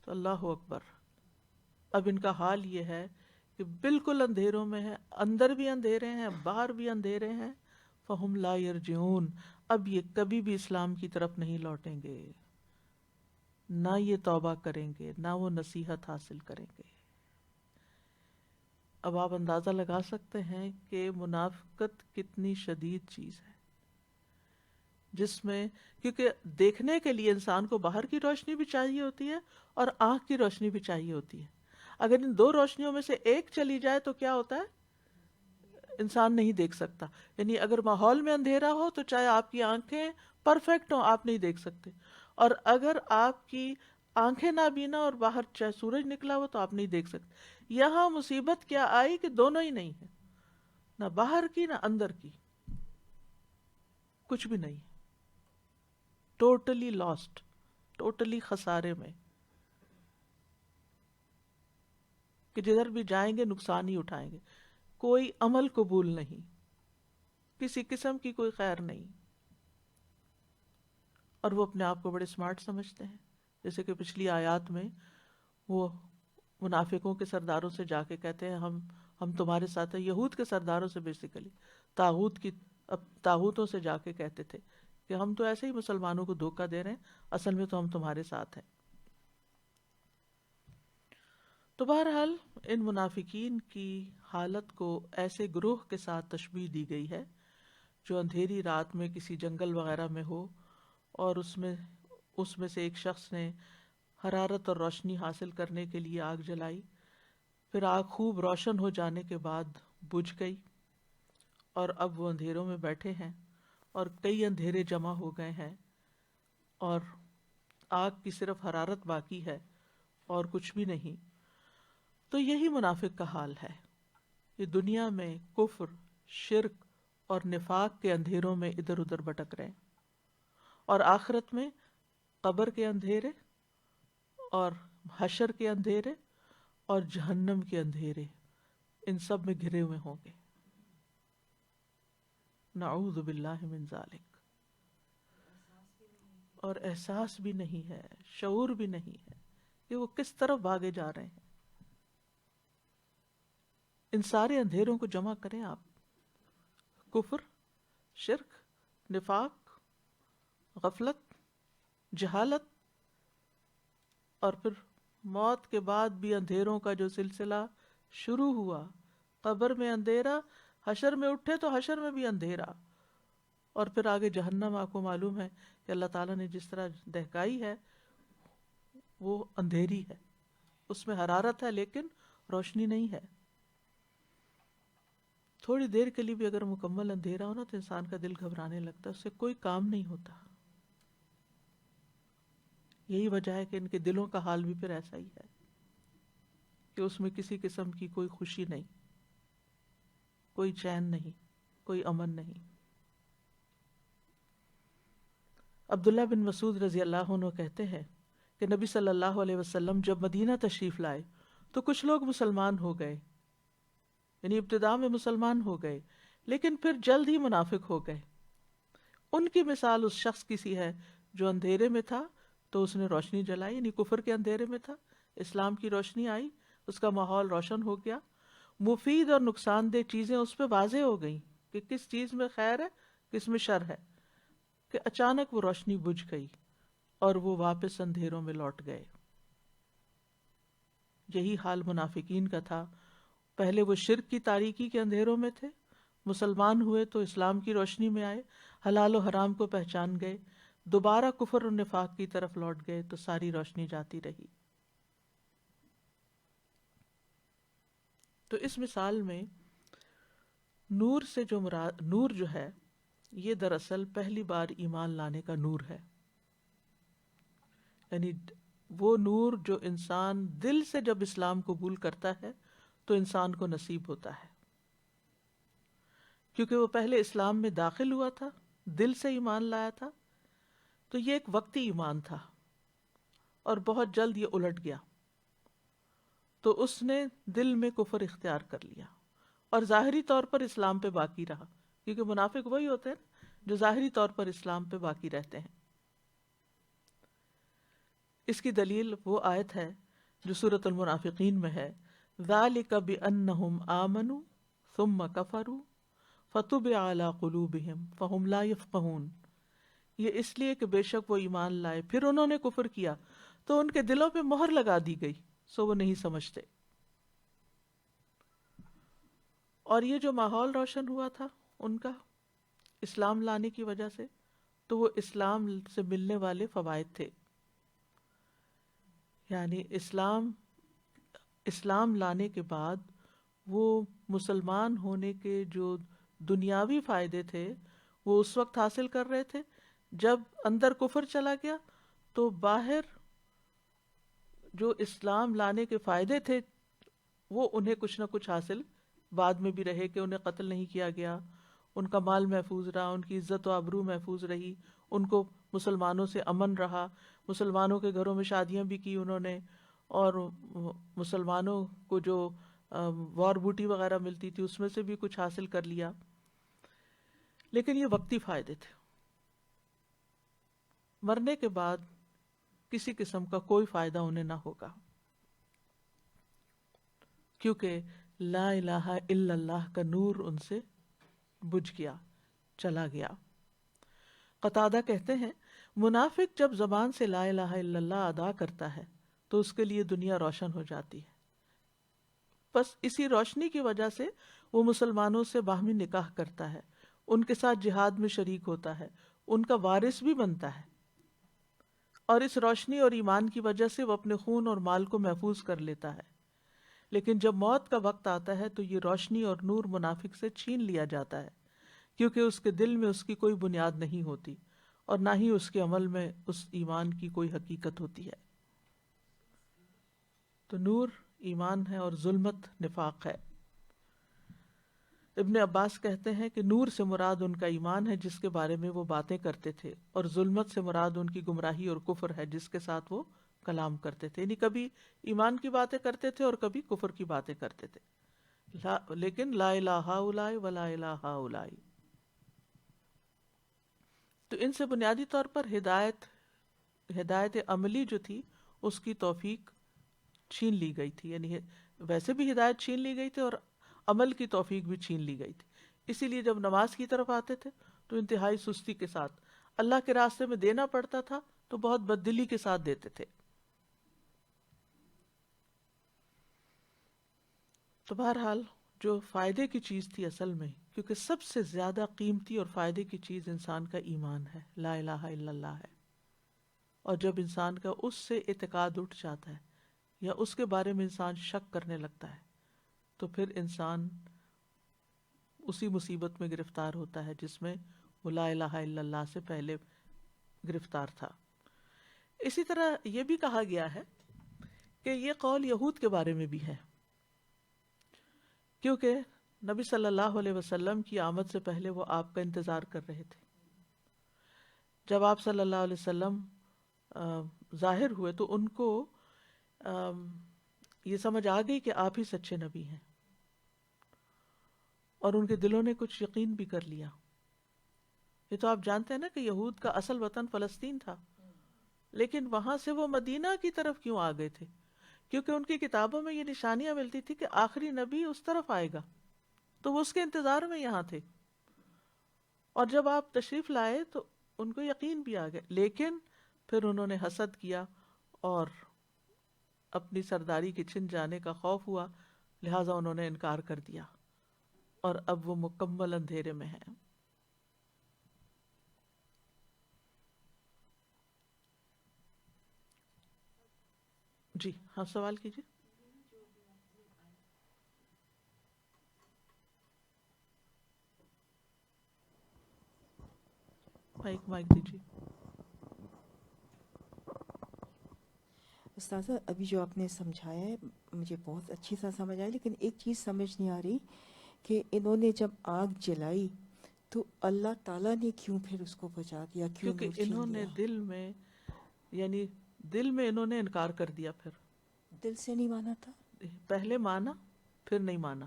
Speaker 2: تو اللہ اکبر. اب ان کا حال یہ ہے کہ بالکل اندھیروں میں ہے، اندر بھی اندھیرے ہیں، باہر بھی اندھیرے ہیں. فہم لا یرجعون، اب یہ کبھی بھی اسلام کی طرف نہیں لوٹیں گے، نہ یہ توبہ کریں گے، نہ وہ نصیحت حاصل کریں گے. اب آپ اندازہ لگا سکتے ہیں کہ منافقت کتنی شدید چیز ہے، جس میں کیونکہ دیکھنے کے لیے انسان کو باہر کی روشنی بھی چاہیے ہوتی ہے اور آنکھ کی روشنی بھی چاہیے ہوتی ہے. اگر ان دو روشنیوں میں سے ایک چلی جائے تو کیا ہوتا ہے، انسان نہیں دیکھ سکتا. یعنی اگر ماحول میں اندھیرا ہو تو چاہے آپ کی آنکھیں پرفیکٹ ہوں، آپ نہیں دیکھ سکتے، اور اگر آپ کی آنکھیں نابینا اور باہر چاہے سورج نکلا ہو تو آپ نہیں دیکھ سکتے. یہاں مصیبت کیا آئی کہ دونوں ہی نہیں ہے، نہ باہر کی نہ اندر کی، کچھ بھی نہیں. ٹوٹلی لاسٹ، ٹوٹلی خسارے میں، کہ جدھر بھی جائیں گے نقصان ہی اٹھائیں گے. کوئی عمل قبول نہیں، کسی قسم کی کوئی خیر نہیں. اور وہ اپنے آپ کو بڑے سمارٹ سمجھتے ہیں، جیسے کہ پچھلی آیات میں وہ منافقوں کے سرداروں سے جا کے کہتے ہیں ہم تمہارے ساتھ ہیں. یہود کے سرداروں سے بیسیکلی طاغوتوں سے جا کے کہتے تھے کہ ہم تو ایسے ہی مسلمانوں کو دھوکہ دے رہے ہیں، اصل میں تو ہم تمہارے ساتھ ہیں. تو بہرحال ان منافقین کی حالت کو ایسے گروہ کے ساتھ تشبیہ دی گئی ہے جو اندھیری رات میں کسی جنگل وغیرہ میں ہو، اور اس میں سے ایک شخص نے حرارت اور روشنی حاصل کرنے کے لیے آگ جلائی، پھر آگ خوب روشن ہو جانے کے بعد بجھ گئی، اور اب وہ اندھیروں میں بیٹھے ہیں اور کئی اندھیرے جمع ہو گئے ہیں اور آگ کی صرف حرارت باقی ہے اور کچھ بھی نہیں. تو یہی منافق کا حال ہے. یہ دنیا میں کفر، شرک اور نفاق کے اندھیروں میں ادھر ادھر بھٹک رہے ہیں، اور آخرت میں قبر کے اندھیرے اور حشر کے اندھیرے اور جہنم کے اندھیرے، ان سب میں گھرے ہوئے ہوں گے. نعوذ باللہ من ذالک. اور احساس بھی نہیں ہے، شعور بھی نہیں ہے کہ وہ کس طرف بھاگے جا رہے ہیں. ان سارے اندھیروں کو جمع کریں آپ، کفر، شرک، نفاق، غفلت، جہالت، اور پھر موت کے بعد بھی اندھیروں کا جو سلسلہ شروع ہوا، قبر میں اندھیرا، حشر میں اٹھے تو حشر میں بھی اندھیرا، اور پھر آگے جہنم. آپ کو معلوم ہے کہ اللہ تعالیٰ نے جس طرح دہکائی ہے وہ اندھیری ہے، اس میں حرارت ہے لیکن روشنی نہیں ہے. تھوڑی دیر کے لیے بھی اگر مکمل اندھیرا ہو نا تو انسان کا دل گھبرانے لگتا ہے، اس سے کوئی کام نہیں ہوتا. یہی وجہ ہے کہ ان کے دلوں کا حال بھی پھر ایسا ہی ہے کہ اس میں کسی قسم کی کوئی خوشی نہیں، کوئی چین نہیں، کوئی امن نہیں. عبداللہ بن مسعود رضی اللہ عنہ کہتے ہیں کہ نبی صلی اللہ علیہ وسلم جب مدینہ تشریف لائے تو کچھ لوگ مسلمان ہو گئے، یعنی ابتداء میں مسلمان ہو گئے لیکن پھر جلد ہی منافق ہو گئے. ان کی مثال اس شخص کی سی ہے جو اندھیرے میں تھا تو اس نے روشنی جلائی، یعنی کفر کے اندھیرے میں تھا، اسلام کی روشنی آئی، اس کا ماحول روشن ہو گیا، مفید اور نقصان دہ چیزیں اس پہ واضح ہو گئیں کہ کس چیز میں خیر ہے کس میں شر ہے، کہ اچانک وہ روشنی بجھ گئی اور وہ واپس اندھیروں میں لوٹ گئے. یہی حال منافقین کا تھا. پہلے وہ شرک کی تاریکی کے اندھیروں میں تھے، مسلمان ہوئے تو اسلام کی روشنی میں آئے، حلال و حرام کو پہچان گئے، دوبارہ کفر اور نفاق کی طرف لوٹ گئے تو ساری روشنی جاتی رہی. تو اس مثال میں نور سے جو مراد، نور جو ہے یہ دراصل پہلی بار ایمان لانے کا نور ہے، یعنی وہ نور جو انسان دل سے جب اسلام قبول کرتا ہے تو انسان کو نصیب ہوتا ہے، کیونکہ وہ پہلے اسلام میں داخل ہوا تھا، دل سے ایمان لایا تھا، تو یہ ایک وقتی ایمان تھا اور بہت جلد یہ الٹ گیا، تو اس نے دل میں کفر اختیار کر لیا اور ظاہری طور پر اسلام پہ باقی رہا، کیونکہ منافق وہی ہوتے ہیں جو ظاہری طور پر اسلام پہ باقی رہتے ہیں۔ اس کی دلیل وہ آیت ہے جو سورۃ المنافقین میں ہے، ذَلِكَ بِأَنَّهُمْ آمَنُوا ثُمَّ كَفَرُوا فَطُبِعَ عَلَى قُلُوبِهِمْ فَهُمْ لَا يَفْقَهُونَ، یہ اس لیے کہ بے شک وہ ایمان لائے پھر انہوں نے کفر کیا تو ان کے دلوں پہ مہر لگا دی گئی، سو وہ نہیں سمجھتے۔ اور یہ جو ماحول روشن ہوا تھا ان کا اسلام لانے کی وجہ سے، تو وہ اسلام سے ملنے والے فوائد تھے، یعنی اسلام لانے کے بعد وہ مسلمان ہونے کے جو دنیاوی فائدے تھے وہ اس وقت حاصل کر رہے تھے، جب اندر کفر چلا گیا تو باہر جو اسلام لانے کے فائدے تھے وہ انہیں کچھ نہ کچھ حاصل بعد میں بھی رہے، کہ انہیں قتل نہیں کیا گیا، ان کا مال محفوظ رہا، ان کی عزت و آبرو محفوظ رہی، ان کو مسلمانوں سے امن رہا، مسلمانوں کے گھروں میں شادیاں بھی کی انہوں نے، اور مسلمانوں کو جو وار بوٹی وغیرہ ملتی تھی اس میں سے بھی کچھ حاصل کر لیا، لیکن یہ وقتی فائدے تھے۔ مرنے کے بعد کسی قسم کا کوئی فائدہ انہیں نہ ہوگا، کیونکہ لا الہ الا اللہ کا نور ان سے بجھ گیا، چلا گیا۔ قتادہ کہتے ہیں منافق جب زبان سے لا الہ الا اللہ ادا کرتا ہے تو اس کے لیے دنیا روشن ہو جاتی ہے، بس اسی روشنی کی وجہ سے وہ مسلمانوں سے باہمی نکاح کرتا ہے، ان کے ساتھ جہاد میں شریک ہوتا ہے، ان کا وارث بھی بنتا ہے، اور اس روشنی اور ایمان کی وجہ سے وہ اپنے خون اور مال کو محفوظ کر لیتا ہے۔ لیکن جب موت کا وقت آتا ہے تو یہ روشنی اور نور منافق سے چھین لیا جاتا ہے، کیونکہ اس کے دل میں اس کی کوئی بنیاد نہیں ہوتی اور نہ ہی اس کے عمل میں اس ایمان کی کوئی حقیقت ہوتی ہے۔ تو نور ایمان ہے اور ظلمت نفاق ہے۔ ابن عباس کہتے ہیں کہ نور سے مراد ان کا ایمان ہے جس کے بارے میں وہ باتیں کرتے تھے، اور ظلمت سے مراد ان کی گمراہی اور کفر ہے جس کے ساتھ وہ کلام کرتے تھے، یعنی کبھی ایمان کی باتیں کرتے تھے اور کبھی کفر کی باتیں کرتے تھے، لیکن لا الہ الا ولا الہ الا۔ تو ان سے بنیادی طور پر ہدایت عملی جو تھی اس کی توفیق چھین لی گئی تھی، یعنی ویسے بھی ہدایت چھین لی گئی تھی اور عمل کی توفیق بھی چھین لی گئی تھی۔ اسی لیے جب نماز کی طرف آتے تھے تو انتہائی سستی کے ساتھ، اللہ کے راستے میں دینا پڑتا تھا تو بہت بددلی کے ساتھ دیتے تھے۔ تو بہرحال جو فائدے کی چیز تھی اصل میں، کیونکہ سب سے زیادہ قیمتی اور فائدے کی چیز انسان کا ایمان ہے، لا الہ الا اللہ ہے، اور جب انسان کا اس سے اعتقاد اٹھ جاتا ہے یا اس کے بارے میں انسان شک کرنے لگتا ہے تو پھر انسان اسی مصیبت میں گرفتار ہوتا ہے جس میں وہ لا الہ الا اللہ سے پہلے گرفتار تھا۔ اسی طرح یہ بھی کہا گیا ہے کہ یہ قول یہود کے بارے میں بھی ہے، کیونکہ نبی صلی اللہ علیہ وسلم کی آمد سے پہلے وہ آپ کا انتظار کر رہے تھے۔ جب آپ صلی اللہ علیہ وسلم ظاہر ہوئے تو ان کو یہ سمجھ آ گئی کہ آپ ہی سچے نبی ہیں، اور ان کے دلوں نے کچھ یقین بھی کر لیا۔ یہ تو آپ جانتے ہیں نا کہ یہود کا اصل وطن فلسطین تھا، لیکن وہاں سے وہ مدینہ کی طرف کیوں آ گئے تھے؟ کیونکہ ان کی کتابوں میں یہ نشانیاں ملتی تھی کہ آخری نبی اس طرف آئے گا، تو وہ اس کے انتظار میں یہاں تھے، اور جب آپ تشریف لائے تو ان کو یقین بھی آ گیا، لیکن پھر انہوں نے حسد کیا اور اپنی سرداری کے چھن جانے کا خوف ہوا، لہٰذا انہوں نے انکار کر دیا، اور اب وہ مکمل اندھیرے میں ہیں۔ جی ہاں، سوال کیجیے۔ ایک مائک دیجیے.
Speaker 4: استاذہ ابھی جو آپ نے سمجھایا ہے مجھے بہت اچھی طرح سمجھ آئی، لیکن ایک چیز سمجھ نہیں آ رہی کہ انہوں نے جب آگ جلائی تو اللہ تعالیٰ نے کیوں پھر اس کو بچا دیا، کیوں
Speaker 2: کیونکہ
Speaker 4: نور چھین
Speaker 2: انہوں نے
Speaker 4: لیا؟
Speaker 2: دل میں انہوں نے انکار کر دیا. پھر
Speaker 4: دل سے نہیں مانا تھا؟
Speaker 2: پہلے مانا پھر نہیں مانا.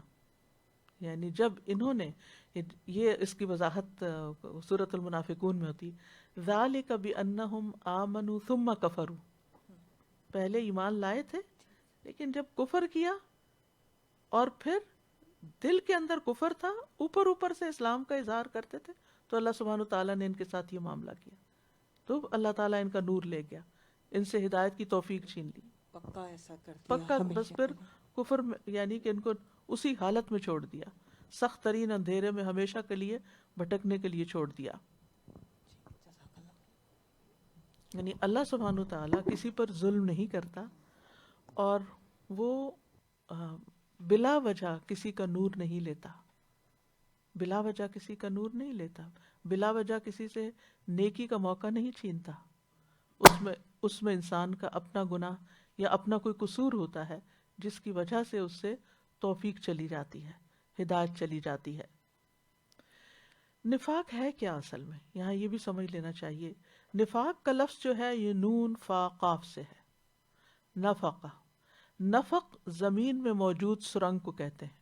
Speaker 2: یعنی جب انہوں نے یہ اس کی وضاحت سورۃ المنافقون میں ہوتی ذالک بانہم آمنوا ثم کفروا. پہلے ایمان لائے تھے لیکن جب کفر کیا اور پھر دل کے اندر کفر تھا، اوپر اوپر سے اسلام کا اظہار کرتے تھے، تو اللہ سبحانہ تعالیٰ نے ان کے ساتھ یہ معاملہ کیا. تو اللہ تعالیٰ ان کا نور لے گیا، ان سے ہدایت کی توفیق چھین لی.
Speaker 4: پکا ایسا کر دیا
Speaker 2: پکا بس
Speaker 4: ہمیشہ
Speaker 2: پھر
Speaker 4: کے لیے۔
Speaker 2: کفر میں، یعنی کہ ان کو اسی حالت میں چھوڑ دیا، سخت ترین اندھیرے میں ہمیشہ کے لیے بھٹکنے کے لیے چھوڑ دیا.
Speaker 4: جزاک اللہ۔
Speaker 2: یعنی اللہ سبحانہ تعالیٰ کسی پر ظلم نہیں کرتا، اور وہ بلا وجہ کسی کا نور نہیں لیتا، بلا وجہ کسی کا نور نہیں لیتا، بلا وجہ کسی سے نیکی کا موقع نہیں چھینتا. اس میں انسان کا اپنا گناہ یا اپنا کوئی قصور ہوتا ہے جس کی وجہ سے اس سے توفیق چلی جاتی ہے، ہدایت چلی جاتی ہے. نفاق ہے کیا اصل میں؟ یہاں یہ بھی سمجھ لینا چاہیے. نفاق کا لفظ جو ہے یہ نون فا قاف سے ہے. نفقہ، نفق زمین میں موجود سرنگ کو کہتے ہیں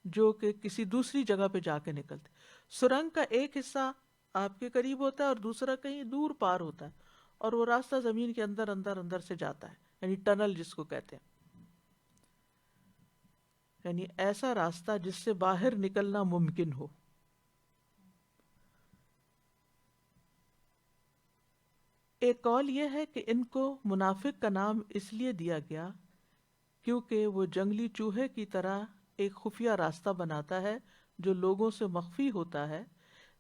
Speaker 2: جو کہ کسی دوسری جگہ پہ جا کے نکلتے. سرنگ کا ایک حصہ آپ کے قریب ہوتا ہے اور دوسرا کہیں دور پار ہوتا ہے، اور وہ راستہ زمین کے اندر اندر اندر سے جاتا ہے، یعنی ٹنل جس کو کہتے ہیں، یعنی ایسا راستہ جس سے باہر نکلنا ممکن ہو. ایک قول یہ ہے کہ ان کو منافق کا نام اس لیے دیا گیا کیونکہ وہ جنگلی چوہے کی طرح ایک خفیہ راستہ بناتا ہے جو لوگوں سے مخفی ہوتا ہے.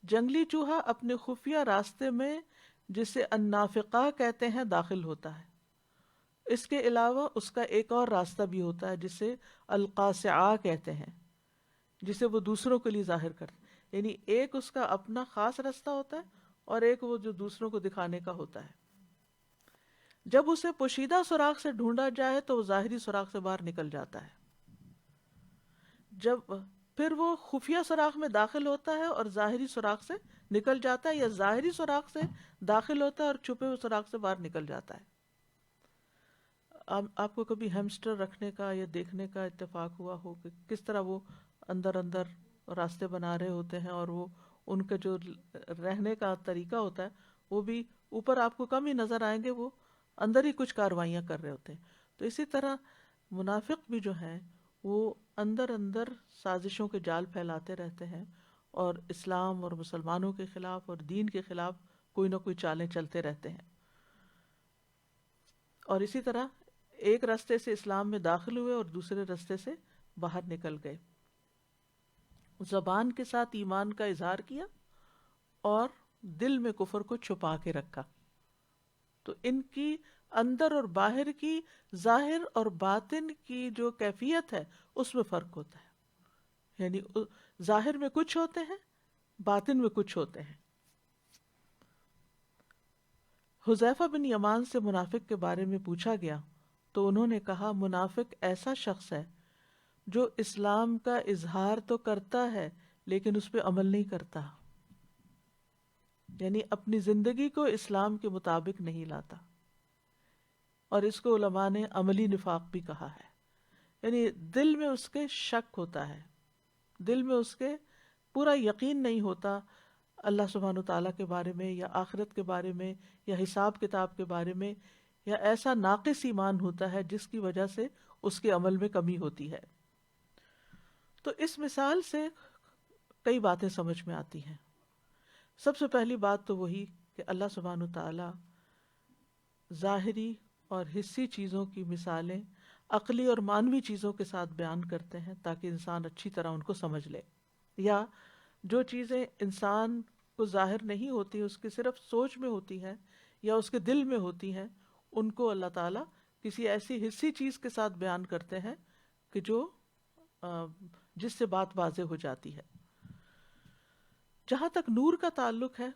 Speaker 2: جنگلی چوہا اپنے خفیہ راستے میں، جسے النافقہ کہتے ہیں، داخل ہوتا ہے. اس کے علاوہ اس کا ایک اور راستہ بھی ہوتا ہے جسے القاصعہ کہتے ہیں، جسے وہ دوسروں کے لیے ظاہر کرتے ہیں. یعنی ایک اس کا اپنا خاص راستہ ہوتا ہے اور ایک وہ جو دوسروں کو دکھانے کا ہوتا ہے. جب اسے پوشیدہ سوراخ سے ڈھونڈا جائے تو وہ ظاہری سوراخ سے باہر نکل جاتا ہے. جب پھر وہ خفیہ سوراخ میں داخل ہوتا ہے اور ظاہری سوراخ سے نکل جاتا ہے، یا ظاہری سوراخ سے داخل ہوتا ہے اور چھپے ہوئے سوراخ سے باہر نکل جاتا ہے. آپ کو کبھی ہیمسٹر رکھنے کا یا دیکھنے کا اتفاق ہوا ہو کہ کس طرح وہ اندر اندر راستے بنا رہے ہوتے ہیں، اور وہ ان کا جو رہنے کا طریقہ ہوتا ہے وہ بھی اوپر آپ کو کم ہی نظر آئیں گے، وہ اندر ہی کچھ کاروائیاں کر رہے ہوتے ہیں. تو اسی طرح منافق بھی جو ہیں وہ اندر اندر سازشوں کے جال پھیلاتے رہتے ہیں، اور اسلام اور مسلمانوں کے خلاف اور دین کے خلاف کوئی نہ کوئی چالیں چلتے رہتے ہیں. اور اسی طرح ایک راستے سے اسلام میں داخل ہوئے اور دوسرے راستے سے باہر نکل گئے. زبان کے ساتھ ایمان کا اظہار کیا اور دل میں کفر کو چھپا کے رکھا. تو ان کی اندر اور باہر کی، ظاہر اور باطن کی جو کیفیت ہے اس میں فرق ہوتا ہے. یعنی ظاہر میں کچھ ہوتے ہیں، باطن میں کچھ ہوتے ہیں. حذیفہ بن یمان سے منافق کے بارے میں پوچھا گیا تو انہوں نے کہا، منافق ایسا شخص ہے جو اسلام کا اظہار تو کرتا ہے لیکن اس پہ عمل نہیں کرتا، یعنی اپنی زندگی کو اسلام کے مطابق نہیں لاتا. اور اس کو علماء نے عملی نفاق بھی کہا ہے. یعنی دل میں اس کے شک ہوتا ہے، دل میں اس کے پورا یقین نہیں ہوتا اللہ سبحانہ تعالیٰ کے بارے میں، یا آخرت کے بارے میں، یا حساب کتاب کے بارے میں، یا ایسا ناقص ایمان ہوتا ہے جس کی وجہ سے اس کے عمل میں کمی ہوتی ہے. تو اس مثال سے کئی باتیں سمجھ میں آتی ہیں. سب سے پہلی بات تو وہی کہ اللہ سبحانہ تعالیٰ ظاہری اور حسی چیزوں کی مثالیں عقلی اور معنوی چیزوں کے ساتھ بیان کرتے ہیں تاکہ انسان اچھی طرح ان کو سمجھ لے. یا جو چیزیں انسان کو ظاہر نہیں ہوتی، اس کے صرف سوچ میں ہوتی ہیں یا اس کے دل میں ہوتی ہیں، ان کو اللہ تعالیٰ کسی ایسی حسی چیز کے ساتھ بیان کرتے ہیں کہ جو جس سے بات واضح ہو جاتی ہے. جہاں تک نور کا تعلق ہے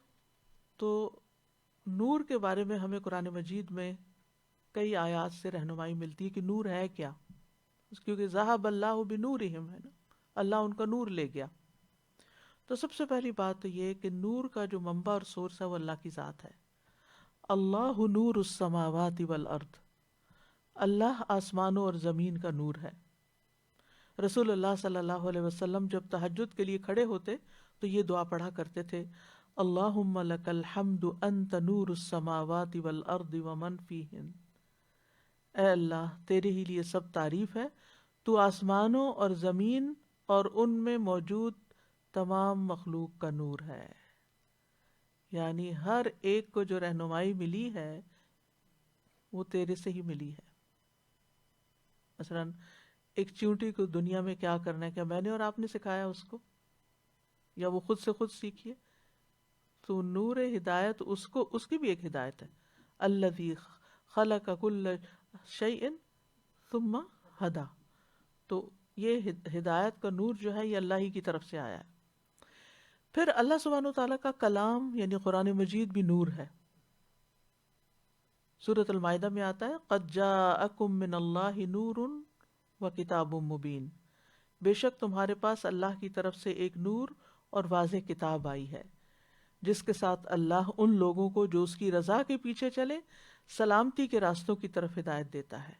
Speaker 2: تو نور کے بارے میں ہمیں قرآن مجید میں کئی آیات سے رہنمائی ملتی ہے کہ نور ہے کیا، کیونکہ ذہب اللہ بنورہم ہے نا، اللہ ان کا نور لے گیا. تو سب سے پہلی بات تو یہ کہ نور کا جو منبع اور سورس ہے وہ اللہ کی ذات ہے. اللہ نور السماوات والارض، اللہ آسمانوں اور زمین کا نور ہے. رسول اللہ صلی اللہ علیہ وسلم جب تہجد کے لیے کھڑے ہوتے تو یہ دعا پڑھا کرتے تھے، اللہم لک الحمد انت نور السماوات والارض ومن فیہن. اے اللہ تیرے ہی لیے سب تعریف ہے، تو آسمانوں اور زمین اور ان میں موجود تمام مخلوق کا نور ہے. یعنی ہر ایک کو جو رہنمائی ملی ہے وہ تیرے سے ہی ملی ہے. مثلا ایک چیونٹی کو دنیا میں کیا کرنا ہے، کیا میں نے اور آپ نے سکھایا اس کو، یا وہ خود سے خود سیکھیے؟ تو نور ہدایت اس کی بھی ایک ہدایت ہے، الذی خلق کل شیء ثم ہدا. تو یہ ہدایت کا نور جو ہے یہ اللہ ہی کی طرف سے آیا ہے. پھر اللہ سبحانہ و تعالیٰ کا کلام یعنی قرآن مجید بھی نور ہے. سورۃ المائدہ میں آتا ہے قد جاءکم من اللہ نور وکتاب مبین، بے شک تمہارے پاس اللہ کی طرف سے ایک نور اور واضح کتاب آئی ہے، جس کے ساتھ اللہ ان لوگوں کو جو اس کی رضا کے پیچھے چلے سلامتی کے راستوں کی طرف ہدایت دیتا ہے،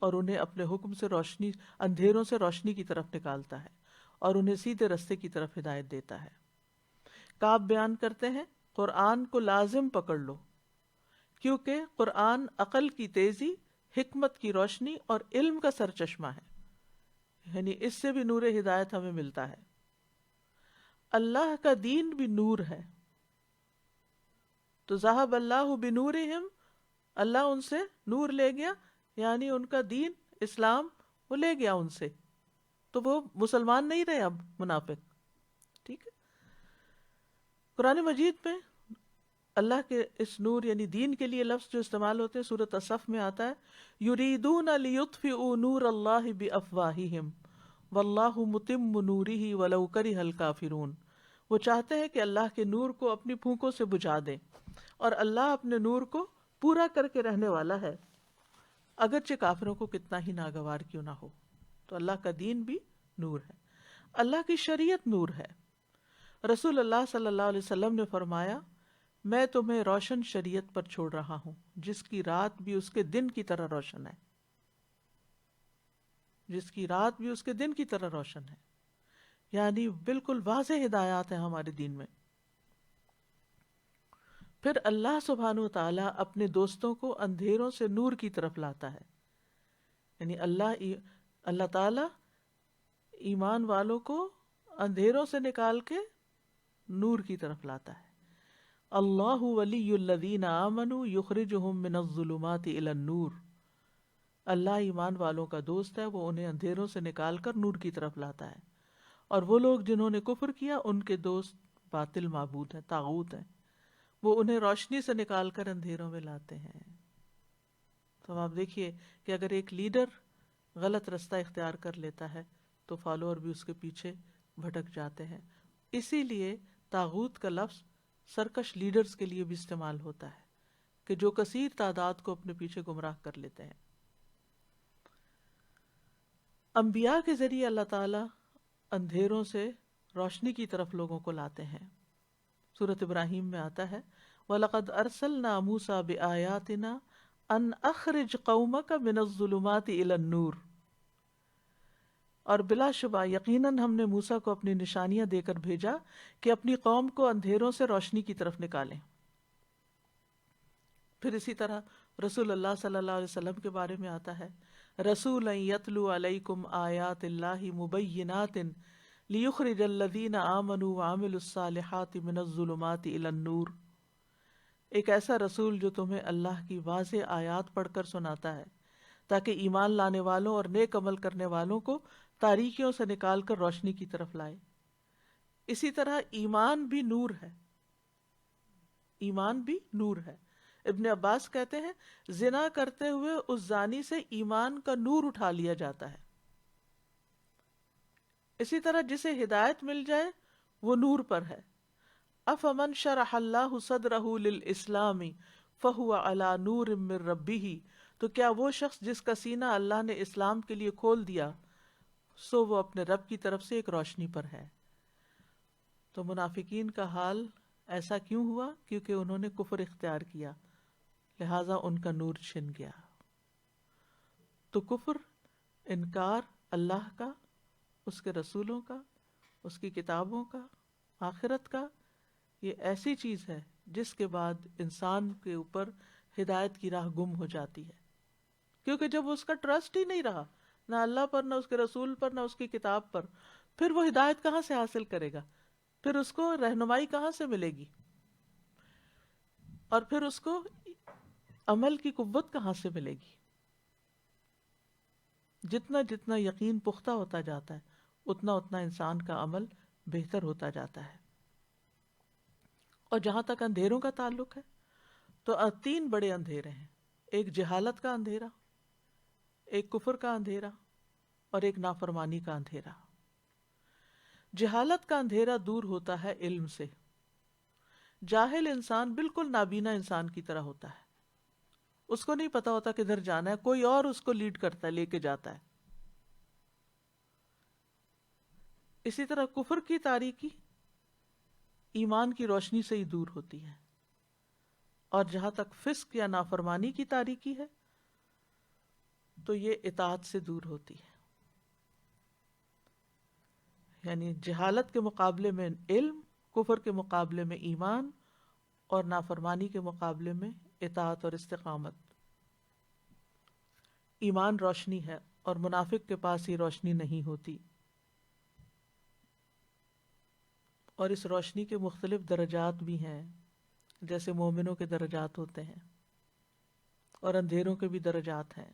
Speaker 2: اور انہیں اپنے حکم سے اندھیروں سے روشنی کی طرف نکالتا ہے، اور انہیں سیدھے رستے کی طرف ہدایت دیتا ہے. کعب بیان کرتے ہیں قرآن کو لازم پکڑ لو، کیونکہ قرآن عقل کی تیزی، حکمت کی روشنی اور علم کا سرچشمہ ہے. یعنی اس سے بھی نور ہدایت ہمیں ملتا ہے. اللہ کا دین بھی نور ہے. تو ذہب اللہ بنورہم، اللہ ان سے نور لے گیا، یعنی ان کا دین اسلام وہ لے گیا ان سے، تو وہ مسلمان نہیں رہے اب منافق. ٹھیک ہے. قرآن مجید میں اللہ کے اس نور یعنی دین کے لیے لفظ جو استعمال ہوتے ہیں سورۃ الصف میں آتا ہے یریدون لیطفئوا نور اللہ بافواہہم واللہ متم نورہ ولو کرہ الکافرون. وہ چاہتے ہیں کہ اللہ کے نور کو اپنی پھونکوں سے بجھا دیں، اور اللہ اپنے نور کو پورا کر کے رہنے والا ہے اگرچہ کافروں کو کتنا ہی ناگوار کیوں نہ ہو. تو اللہ کا دین بھی نور ہے، اللہ کی شریعت نور ہے. رسول اللہ صلی اللہ علیہ وسلم نے فرمایا میں تمہیں روشن شریعت پر چھوڑ رہا ہوں جس کی رات بھی اس کے دن کی طرح روشن ہے، جس کی رات بھی اس کے دن کی طرح روشن ہے. یعنی بالکل واضح ہدایات ہیں ہمارے دین میں. پھر اللہ سبحانہ و تعالیٰ اپنے دوستوں کو اندھیروں سے نور کی طرف لاتا ہے. یعنی اللہ تعالیٰ ایمان والوں کو اندھیروں سے نکال کے نور کی طرف لاتا ہے. اللہ ولی الذین آمنوا یخرجہم من الظلمات الی النور. اللہ ایمان والوں کا دوست ہے، وہ انہیں اندھیروں سے نکال کر نور کی طرف لاتا ہے. اور وہ لوگ جنہوں نے کفر کیا ان کے دوست باطل معبود ہیں، طاغوت ہیں، وہ انہیں روشنی سے نکال کر اندھیروں میں لاتے ہیں. تو آپ دیکھیے کہ اگر ایک لیڈر غلط رستہ اختیار کر لیتا ہے تو فالوور بھی اس کے پیچھے بھٹک جاتے ہیں. اسی لیے طاغوت کا لفظ سرکش لیڈرز کے لیے بھی استعمال ہوتا ہے کہ جو کثیر تعداد کو اپنے پیچھے گمراہ کر لیتے ہیں. انبیاء کے ذریعے اللہ تعالیٰ اندھیروں سے روشنی کی طرف لوگوں کو لاتے ہیں. سورۃ ابراہیم میں آتا ہے وَلَقَدْ أَرْسَلْنَا مُوسَىٰ بِآيَاتِنَا أَنْ أَخْرِجْ قَوْمَكَ مِنَ الظُّلُمَاتِ إِلَى النُّورِ. اور بلا شبہ یقیناً ہم نے موسیٰ کو اپنی نشانیاں دے کر بھیجا کہ اپنی قوم کو اندھیروں سے روشنی کی طرف نکالیں. پھر اسی طرح رسول اللہ صلی اللہ علیہ وسلم کے بارے میں آتا ہے رسولا یتلو علیکم آیات اللہ مبینات لیخرج الذین آمنوا وعملوا الصالحات من الظلمات الی النور. ایک ایسا رسول جو تمہیں اللہ کی واضح آیات پڑھ کر سناتا ہے تاکہ ایمان لانے والوں اور نیک عمل کرنے والوں کو تاریکیوں سے نکال کر روشنی کی طرف لائے. اسی طرح ایمان بھی نور ہے، ایمان بھی نور ہے. ابن عباس کہتے ہیں زنا کرتے ہوئے اس زانی سے ایمان کا نور اٹھا لیا جاتا ہے. اسی طرح جسے ہدایت مل جائے وہ نور پر ہے. افمن شرح اللہ صدرہ للاسلام فہو علی نور من ربہ، تو کیا وہ شخص جس کا سینہ اللہ نے اسلام کے لیے کھول دیا، سو وہ اپنے رب کی طرف سے ایک روشنی پر ہے۔ تو منافقین کا حال ایسا کیوں ہوا؟ کیونکہ انہوں نے کفر اختیار کیا، لہٰذا ان کا نور چھن گیا۔ تو کفر، انکار اللہ کا، اس کے رسولوں کا، اس کی کتابوں کا، آخرت کا، یہ ایسی چیز ہے جس کے بعد انسان کے اوپر ہدایت کی راہ گم ہو جاتی ہے، کیونکہ جب اس کا ٹرسٹ ہی نہیں رہا، نہ اللہ پر، نہ اس کے رسول پر، نہ اس کی کتاب پر، پھر وہ ہدایت کہاں سے حاصل کرے گا؟ پھر اس کو رہنمائی کہاں سے ملے گی؟ اور پھر اس کو عمل کی قوت کہاں سے ملے گی؟ جتنا جتنا یقین پختہ ہوتا جاتا ہے، اتنا اتنا انسان کا عمل بہتر ہوتا جاتا ہے۔ اور جہاں تک اندھیروں کا تعلق ہے تو 3 بڑے اندھیرے ہیں، ایک جہالت کا اندھیرا، ایک کفر کا اندھیرا، اور ایک نافرمانی کا اندھیرا۔ جہالت کا اندھیرا دور ہوتا ہے علم سے۔ جاہل انسان بالکل نابینا انسان کی طرح ہوتا ہے، اس کو نہیں پتا ہوتا کدھر جانا ہے، کوئی اور اس کو لیڈ کرتا ہے، لے کے جاتا ہے۔ اسی طرح کفر کی تاریکی ایمان کی روشنی سے ہی دور ہوتی ہے، اور جہاں تک فسق یا نافرمانی کی تاریکی ہے تو یہ اطاعت سے دور ہوتی ہے۔ یعنی جہالت کے مقابلے میں علم، کفر کے مقابلے میں ایمان، اور نافرمانی کے مقابلے میں اطاعت اور استقامت۔ ایمان روشنی ہے اور منافق کے پاس یہ روشنی نہیں ہوتی، اور اس روشنی کے مختلف درجات بھی ہیں، جیسے مومنوں کے درجات ہوتے ہیں اور اندھیروں کے بھی درجات ہیں۔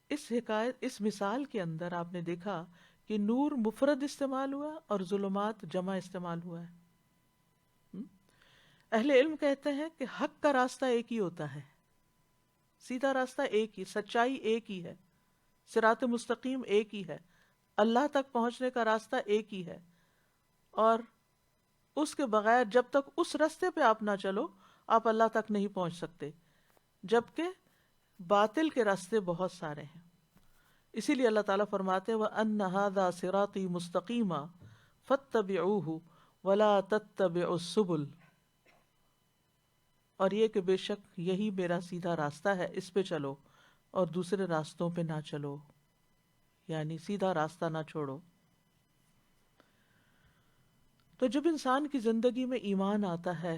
Speaker 2: اس مثال کے اندر آپ نے دیکھا کہ نور مفرد استعمال ہوا اور ظلمات جمع استعمال ہوا ہے۔ اہل علم کہتے ہیں کہ حق کا راستہ ایک ہی ہوتا ہے، سیدھا راستہ ایک ہی، سچائی ایک ہی ہے، صراط مستقیم ایک ہی ہے، اللہ تک پہنچنے کا راستہ ایک ہی ہے، اور اس کے بغیر جب تک اس راستے پہ آپ نہ چلو آپ اللہ تک نہیں پہنچ سکتے، جبکہ باطل کے راستے بہت سارے ہیں۔ اسی لیے اللہ تعالیٰ فرماتے وَأَنَّ هَذَا صِرَاطِي مُسْتَقِيمًا فَاتَّبِعُوهُ وَلَا تَتَّبِعُوا السُّبُلَ، اور یہ کہ بے شک یہی میرا سیدھا راستہ ہے، اس پہ چلو اور دوسرے راستوں پہ نہ چلو، یعنی سیدھا راستہ نہ چھوڑو۔ تو جب انسان کی زندگی میں ایمان آتا ہے،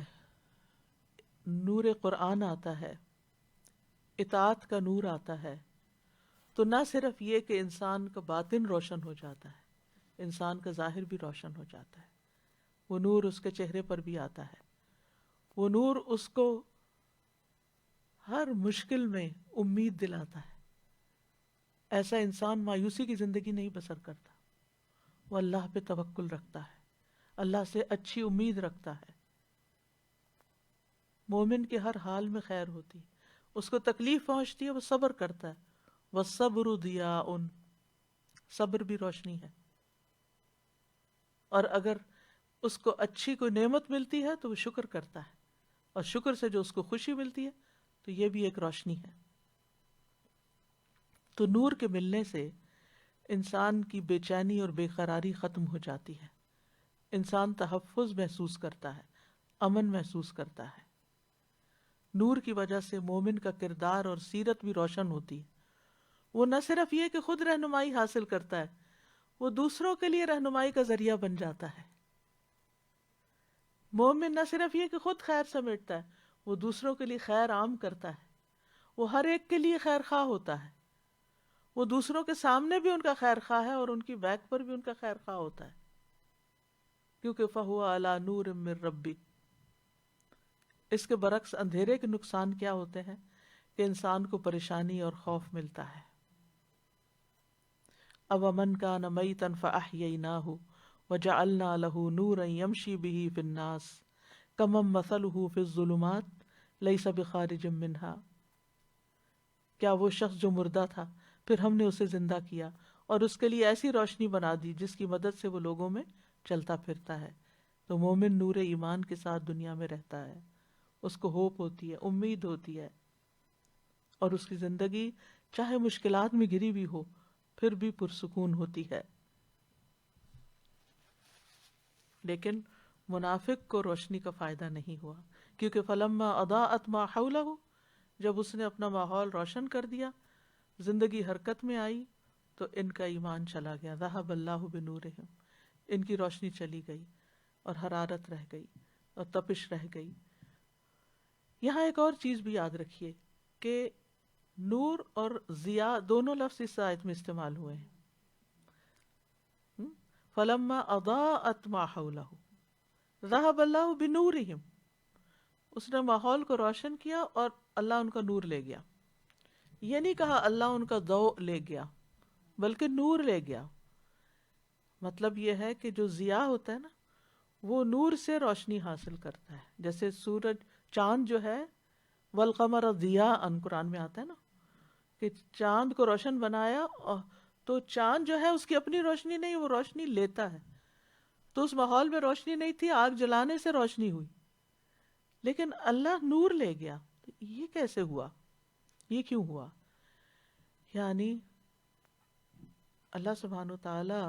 Speaker 2: نور قرآن آتا ہے، اطاعت کا نور آتا ہے، تو نہ صرف یہ کہ انسان کا باطن روشن ہو جاتا ہے، انسان کا ظاہر بھی روشن ہو جاتا ہے، وہ نور اس کے چہرے پر بھی آتا ہے، وہ نور اس کو ہر مشکل میں امید دلاتا ہے۔ ایسا انسان مایوسی کی زندگی نہیں بسر کرتا، وہ اللہ پہ توکل رکھتا ہے، اللہ سے اچھی امید رکھتا ہے۔ مومن کے ہر حال میں خیر ہوتی ہے، اس کو تکلیف پہنچتی ہے وہ صبر کرتا ہے، وَالصَّبْرُ ضِيَاءٌ، صبر بھی روشنی ہے، اور اگر اس کو اچھی کوئی نعمت ملتی ہے تو وہ شکر کرتا ہے، اور شکر سے جو اس کو خوشی ملتی ہے تو یہ بھی ایک روشنی ہے۔ تو نور کے ملنے سے انسان کی بے چینی اور بے قراری ختم ہو جاتی ہے، انسان تحفظ محسوس کرتا ہے، امن محسوس کرتا ہے۔ نور کی وجہ سے مومن کا کردار اور سیرت بھی روشن ہوتی ہے، وہ نہ صرف یہ کہ خود رہنمائی حاصل کرتا ہے، وہ دوسروں کے لیے رہنمائی کا ذریعہ بن جاتا ہے۔ مومن نہ صرف یہ کہ خود خیر سمیٹتا ہے، وہ دوسروں کے لیے خیر عام کرتا ہے، وہ ہر ایک کے لیے خیر خواہ ہوتا ہے، وہ دوسروں کے سامنے بھی ان کا خیر خواہ ہے اور ان کی بیک پر بھی ان کا خیر خواہ ہوتا ہے، کیونکہ فَهُوَ عَلَى نُورٍ مِّن رَبِّهِ۔ اس کے برعکس اندھیرے کے نقصان کیا ہوتے ہیں کہ انسان کو پریشانی اور خوف ملتا ہے۔ أَوَمَنْ كَانَ مَيْتًا فَأَحْيَيْنَاهُ وَجَعَلْنَا لَهُ نُورًا يَمْشِي بِهِ فِي النَّاسِ كَمَنْ مَثَلُهُ فِي الظُّلُمَاتِ لَيْسَ بِخَارِجٍ مِّنْهَا۔ کیا وہ شخص جو مردہ تھا پھر ہم نے اسے زندہ کیا اور اس کے لیے ایسی روشنی بنا دی جس کی مدد سے وہ لوگوں میں چلتا پھرتا ہے. تو مومن نور ایمان کے ساتھ دنیا میں رہتا ہے، اس کو ہوپ ہوتی ہے، امید ہوتی ہے، اور اس کی زندگی چاہے مشکلات میں گھری بھی ہو پھر بھی پرسکون ہوتی ہے. لیکن منافق کو روشنی کا فائدہ نہیں ہوا، کیونکہ فلما اضاءت ما حولہ، جب اس نے اپنا ماحول روشن کر دیا، زندگی حرکت میں آئی، تو ان کا ایمان چلا گیا. ذہب اللہ بنورہم، ان کی روشنی چلی گئی اور حرارت رہ گئی اور تپش رہ گئی. یہاں ایک اور چیز بھی یاد رکھیے کہ نور اور ضیاء دونوں لفظ اس آیت میں استعمال ہوئے ہیں. فلما اضاءت ما حولہ ذہب اللہ بنورہم، اس نے ماحول کو روشن کیا اور اللہ ان کا نور لے گیا. یہ نہیں کہا اللہ ان کا ضوء لے گیا، بلکہ نور لے گیا. مطلب یہ ہے کہ جو ضیاء ہوتا ہے نا، وہ نور سے روشنی حاصل کرتا ہے. جیسے سورج، چاند جو ہے، والقمر ضیاء قرآن میں آتا ہے نا کہ چاند کو روشن بنایا، تو چاند جو ہے اس کی اپنی روشنی نہیں، وہ روشنی لیتا ہے. تو اس ماحول میں روشنی نہیں تھی، آگ جلانے سے روشنی ہوئی، لیکن اللہ نور لے گیا. یہ کیسے ہوا؟ یہ کیوں ہوا؟ یعنی اللہ سبحانہ و تعالی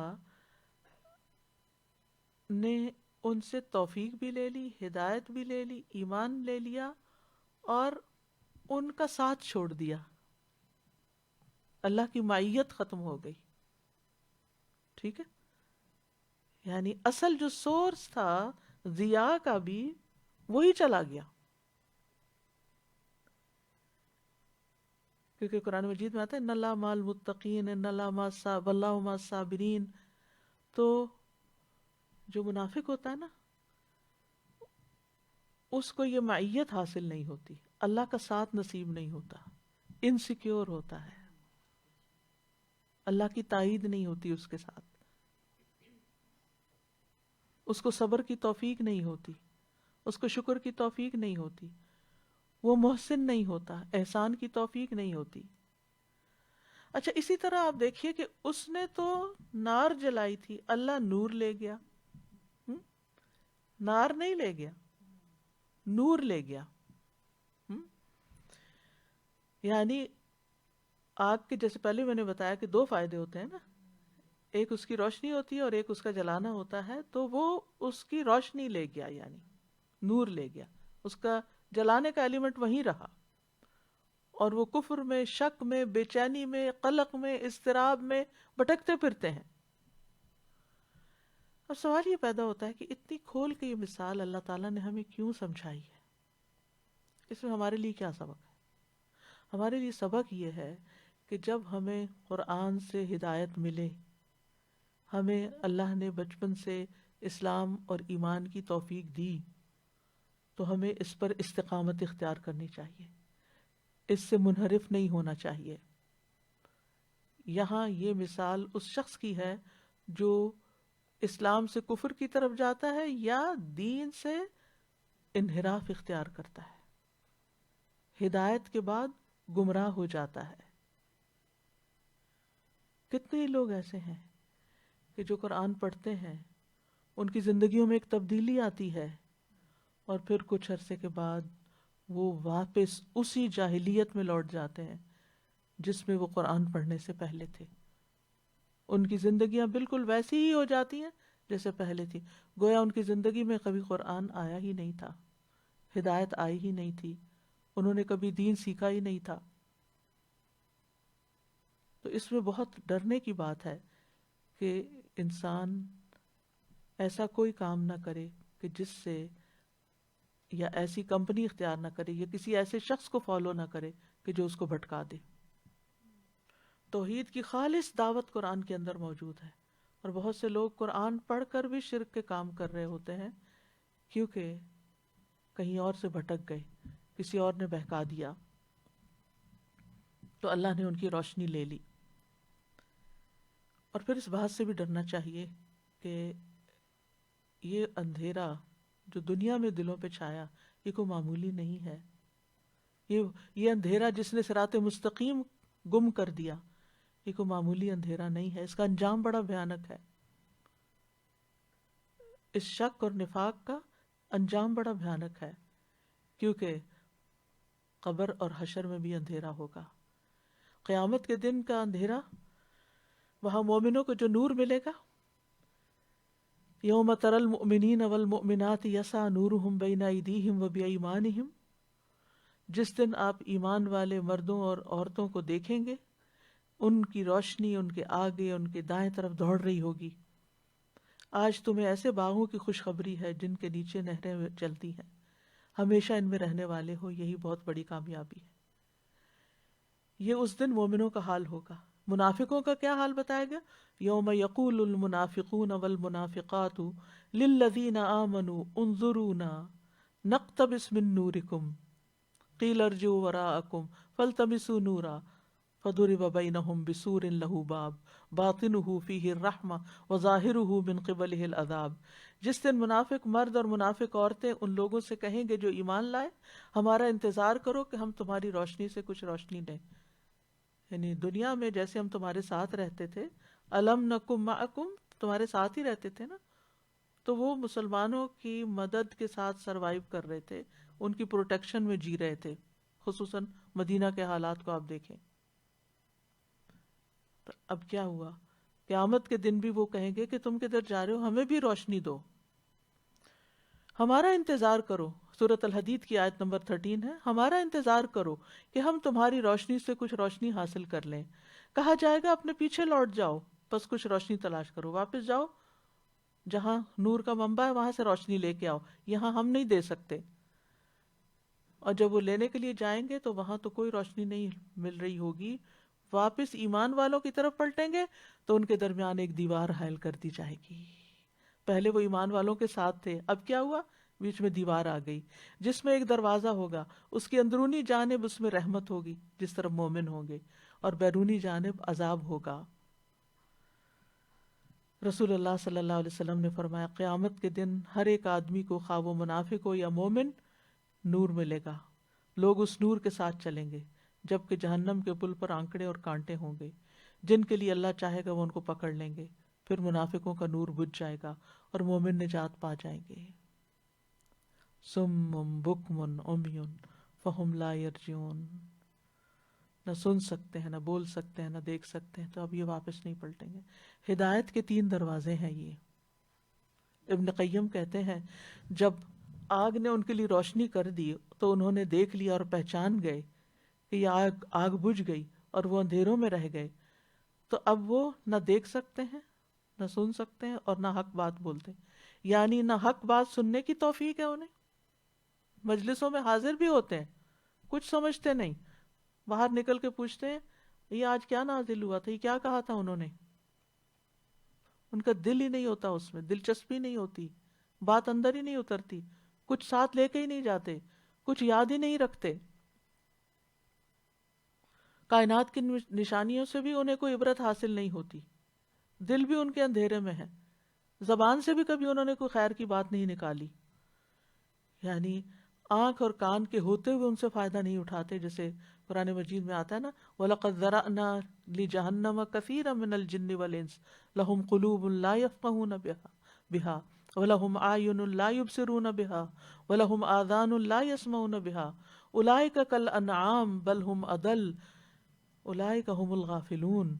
Speaker 2: نے ان سے توفیق بھی لے لی، ہدایت بھی لے لی، ایمان لے لیا، اور ان کا ساتھ چھوڑ دیا. اللہ کی معیت ختم ہو گئی. ٹھیک ہے، یعنی اصل جو سورس تھا ضیاء کا بھی، وہی چلا گیا. کیونکہ قرآن مجید میں آتا ہے ان اللہ مع المتقین، ان اللہ واللہ مع الصابرین. تو جو منافق ہوتا ہے نا، اس کو یہ معیت حاصل نہیں ہوتی، اللہ کا ساتھ نصیب نہیں ہوتا، انسیکیور ہوتا ہے، اللہ کی تائید نہیں ہوتی اس کے ساتھ، اس کو صبر کی توفیق نہیں ہوتی، اس کو شکر کی توفیق نہیں ہوتی، وہ محسن نہیں ہوتا، احسان کی توفیق نہیں ہوتی. اچھا، اسی طرح آپ دیکھیے کہ اس نے تو نار جلائی تھی، اللہ نور لے گیا. نار نہیں لے گیا، نور لے گیا. یعنی آگ کے، جیسے پہلے میں نے بتایا کہ دو فائدے ہوتے ہیں نا، ایک اس کی روشنی ہوتی ہے اور ایک اس کا جلانا ہوتا ہے. تو وہ اس کی روشنی لے گیا، یعنی نور لے گیا، اس کا جلانے کا ایلیمنٹ وہیں رہا، اور وہ کفر میں، شک میں، بے چینی میں، قلق میں، اضطراب میں بھٹکتے پھرتے ہیں. اب سوال یہ پیدا ہوتا ہے کہ اتنی کھول کے یہ مثال اللہ تعالیٰ نے ہمیں کیوں سمجھائی ہے؟ اس میں ہمارے لیے کیا سبق ہے؟ ہمارے لیے سبق یہ ہے کہ جب ہمیں قرآن سے ہدایت ملے، ہمیں اللہ نے بچپن سے اسلام اور ایمان کی توفیق دی، تو ہمیں اس پر استقامت اختیار کرنی چاہیے، اس سے منحرف نہیں ہونا چاہیے. یہاں یہ مثال اس شخص کی ہے جو اسلام سے کفر کی طرف جاتا ہے یا دین سے انحراف اختیار کرتا ہے، ہدایت کے بعد گمراہ ہو جاتا ہے. کتنے لوگ ایسے ہیں کہ جو قرآن پڑھتے ہیں، ان کی زندگیوں میں ایک تبدیلی آتی ہے، اور پھر کچھ عرصے کے بعد وہ واپس اسی جاہلیت میں لوٹ جاتے ہیں جس میں وہ قرآن پڑھنے سے پہلے تھے. ان کی زندگیاں بالکل ویسی ہی ہو جاتی ہیں جیسے پہلے تھی، گویا ان کی زندگی میں کبھی قرآن آیا ہی نہیں تھا، ہدایت آئی ہی نہیں تھی، انہوں نے کبھی دین سیکھا ہی نہیں تھا. تو اس میں بہت ڈرنے کی بات ہے کہ انسان ایسا کوئی کام نہ کرے کہ جس سے، یا ایسی کمپنی اختیار نہ کرے، یا کسی ایسے شخص کو فالو نہ کرے کہ جو اس کو بھٹکا دے. توحید کی خالص دعوت قرآن کے اندر موجود ہے، اور بہت سے لوگ قرآن پڑھ کر بھی شرک کے کام کر رہے ہوتے ہیں، کیونکہ کہیں اور سے بھٹک گئے، کسی اور نے بہکا دیا، تو اللہ نے ان کی روشنی لے لی. اور پھر اس بات سے بھی ڈرنا چاہیے کہ یہ اندھیرا جو دنیا میں دلوں پہ چھایا، یہ کوئی معمولی نہیں ہے. یہ اندھیرا جس نے صراط مستقیم گم کر دیا، یہ کوئی معمولی اندھیرا نہیں ہے، اس کا انجام بڑا بھیانک ہے. اس شک اور نفاق کا انجام بڑا بھیانک ہے، کیونکہ قبر اور حشر میں بھی اندھیرا ہوگا. قیامت کے دن کا اندھیرا، وہاں مومنوں کو جو نور ملے گا، یوم تری المؤمنین والمؤمنات یسعی نورہم بین ایدیہم وبایمانہم، جس دن آپ ایمان والے مردوں اور عورتوں کو دیکھیں گے، ان کی روشنی ان کے آگے ان کے دائیں طرف دوڑ رہی ہوگی. آج تمہیں ایسے باغوں کی خوشخبری ہے جن کے نیچے نہریں چلتی ہیں، ہمیشہ ان میں رہنے والے ہو، یہی بہت بڑی کامیابی ہے. یہ اس دن مومنوں کا حال ہوگا. منافقوں کا کیا حال بتایا گیا؟ یوم یقول المنافقون والمنافقات للذین آمنوا انظرونا نقتبس من نورکم قیل ارجعوا وراءکم فالتمسوا نورا فضرب بینہم بسور لہ باب باطنہ فیہ الرحمہ وظاہرہ من قبلہ العذاب. جس دن منافق مرد اور منافق عورتیں ان لوگوں سے کہیں گے جو ایمان لائے، ہمارا انتظار کرو کہ ہم تمہاری روشنی سے کچھ روشنی دیں. یعنی دنیا میں جیسے ہم تمہارے ساتھ رہتے تھے، الم نکم معکم، تمہارے ساتھ ہی رہتے تھے نا، تو وہ مسلمانوں کی مدد کے ساتھ سروائیو کر رہے تھے، ان کی پروٹیکشن میں جی رہے تھے. خصوصاً مدینہ کے حالات کو آپ دیکھیں. اب کیا ہوا؟ قیامت کے دن بھی وہ کہیں گے کہ تم کدھر جا رہے ہو، ہمیں بھی روشنی دو، ہمارا انتظار کرو. سورۃ الحدید کی آیت نمبر 13 ہے، ہمارا انتظار کرو کہ ہم تمہاری روشنی سے کچھ روشنی حاصل کر لیں. کہا جائے گا اپنے پیچھے لوٹ جاؤ، بس کچھ روشنی تلاش کرو، واپس جاؤ جہاں نور کا منبع ہے، وہاں سے روشنی لے کے آؤ، یہاں ہم نہیں دے سکتے. اور جب وہ لینے کے لیے جائیں گے تو وہاں تو کوئی روشنی نہیں مل رہی ہوگی. واپس ایمان والوں کی طرف پلٹیں گے تو ان کے درمیان ایک دیوار حائل کر دی جائے گی. پہلے وہ ایمان والوں کے ساتھ تھے، اب کیا ہوا؟ بیچ میں دیوار آ گئی جس میں ایک دروازہ ہوگا، اس کی اندرونی جانب اس میں رحمت ہوگی جس طرف مومن ہوں گے، اور بیرونی جانب عذاب ہوگا. رسول اللہ صلی اللہ علیہ وسلم نے فرمایا قیامت کے دن ہر ایک آدمی کو، خواہ وہ منافق ہو یا مومن، نور ملے گا. لوگ اس نور کے ساتھ چلیں گے، جبکہ جہنم کے پل پر آنکڑے اور کانٹے ہوں گے جن کے لیے اللہ چاہے گا وہ ان کو پکڑ لیں گے. پھر منافقوں کا نور بجھ جائے گا اور مومن نجات پا جائیں گے. سم بکم عمی فہم لا یرجعون، نہ سن سکتے ہیں، نہ بول سکتے ہیں، نہ دیکھ سکتے ہیں، تو اب یہ واپس نہیں پلٹیں گے. ہدایت کے 3 دروازے ہیں یہ. ابن قیم کہتے ہیں جب آگ نے ان کے لیے روشنی کر دی تو انہوں نے دیکھ لیا اور پہچان گئے کہ یہ آگ بجھ گئی اور وہ اندھیروں میں رہ گئے، تو اب وہ نہ دیکھ سکتے ہیں، نہ سن سکتے ہیں، اور نہ حق بات بولتے ہیں. یعنی نہ حق بات سننے کی توفیق ہے انہیں، مجلسوں میں حاضر بھی ہوتے ہیں، کچھ سمجھتے نہیں، باہر نکل کے پوچھتے ہیں یہ آج کیا نازل ہوا تھا، یہ کیا کہا تھا انہوں نے. ان کا دل ہی نہیں ہوتا، اس میں دلچسپی نہیں ہوتی، بات اندر ہی نہیں اترتی، کچھ ساتھ لے کے ہی نہیں جاتے، کچھ یاد ہی نہیں رکھتے. کائنات کی نشانیوں سے بھی انہیں کوئی عبرت حاصل نہیں ہوتی، دل بھی ان کے اندھیرے میں ہے، زبان سے بھی کبھی انہوں نے کوئی خیر کی بات نہیں نکالی. یعنی آنکھ اور کان کے ہوتے ہوئے ان سے فائدہ نہیں اٹھاتے، جیسے قرآن مجید میں آتا ہے نا وَلَقَدْ ذَرَأْنَا لِجَهَنَّمَ كَثِيرًا مِنَ الْجِنِّ وَالْإِنسِ لَهُمْ قُلُوبٌ لَا يَفْقَهُونَ بِهَا وَلَهُمْ أَعْيُنٌ لَا يُبْصِرُونَ بِهَا وَلَهُمْ آذَانٌ لَا يَسْمَعُونَ بِهَا أُولَئِكَ كَالْأَنْعَامِ بَلْ هُمْ أَضَلُّ أُولَئِكَ هُمُ الْغَافِلُونَ.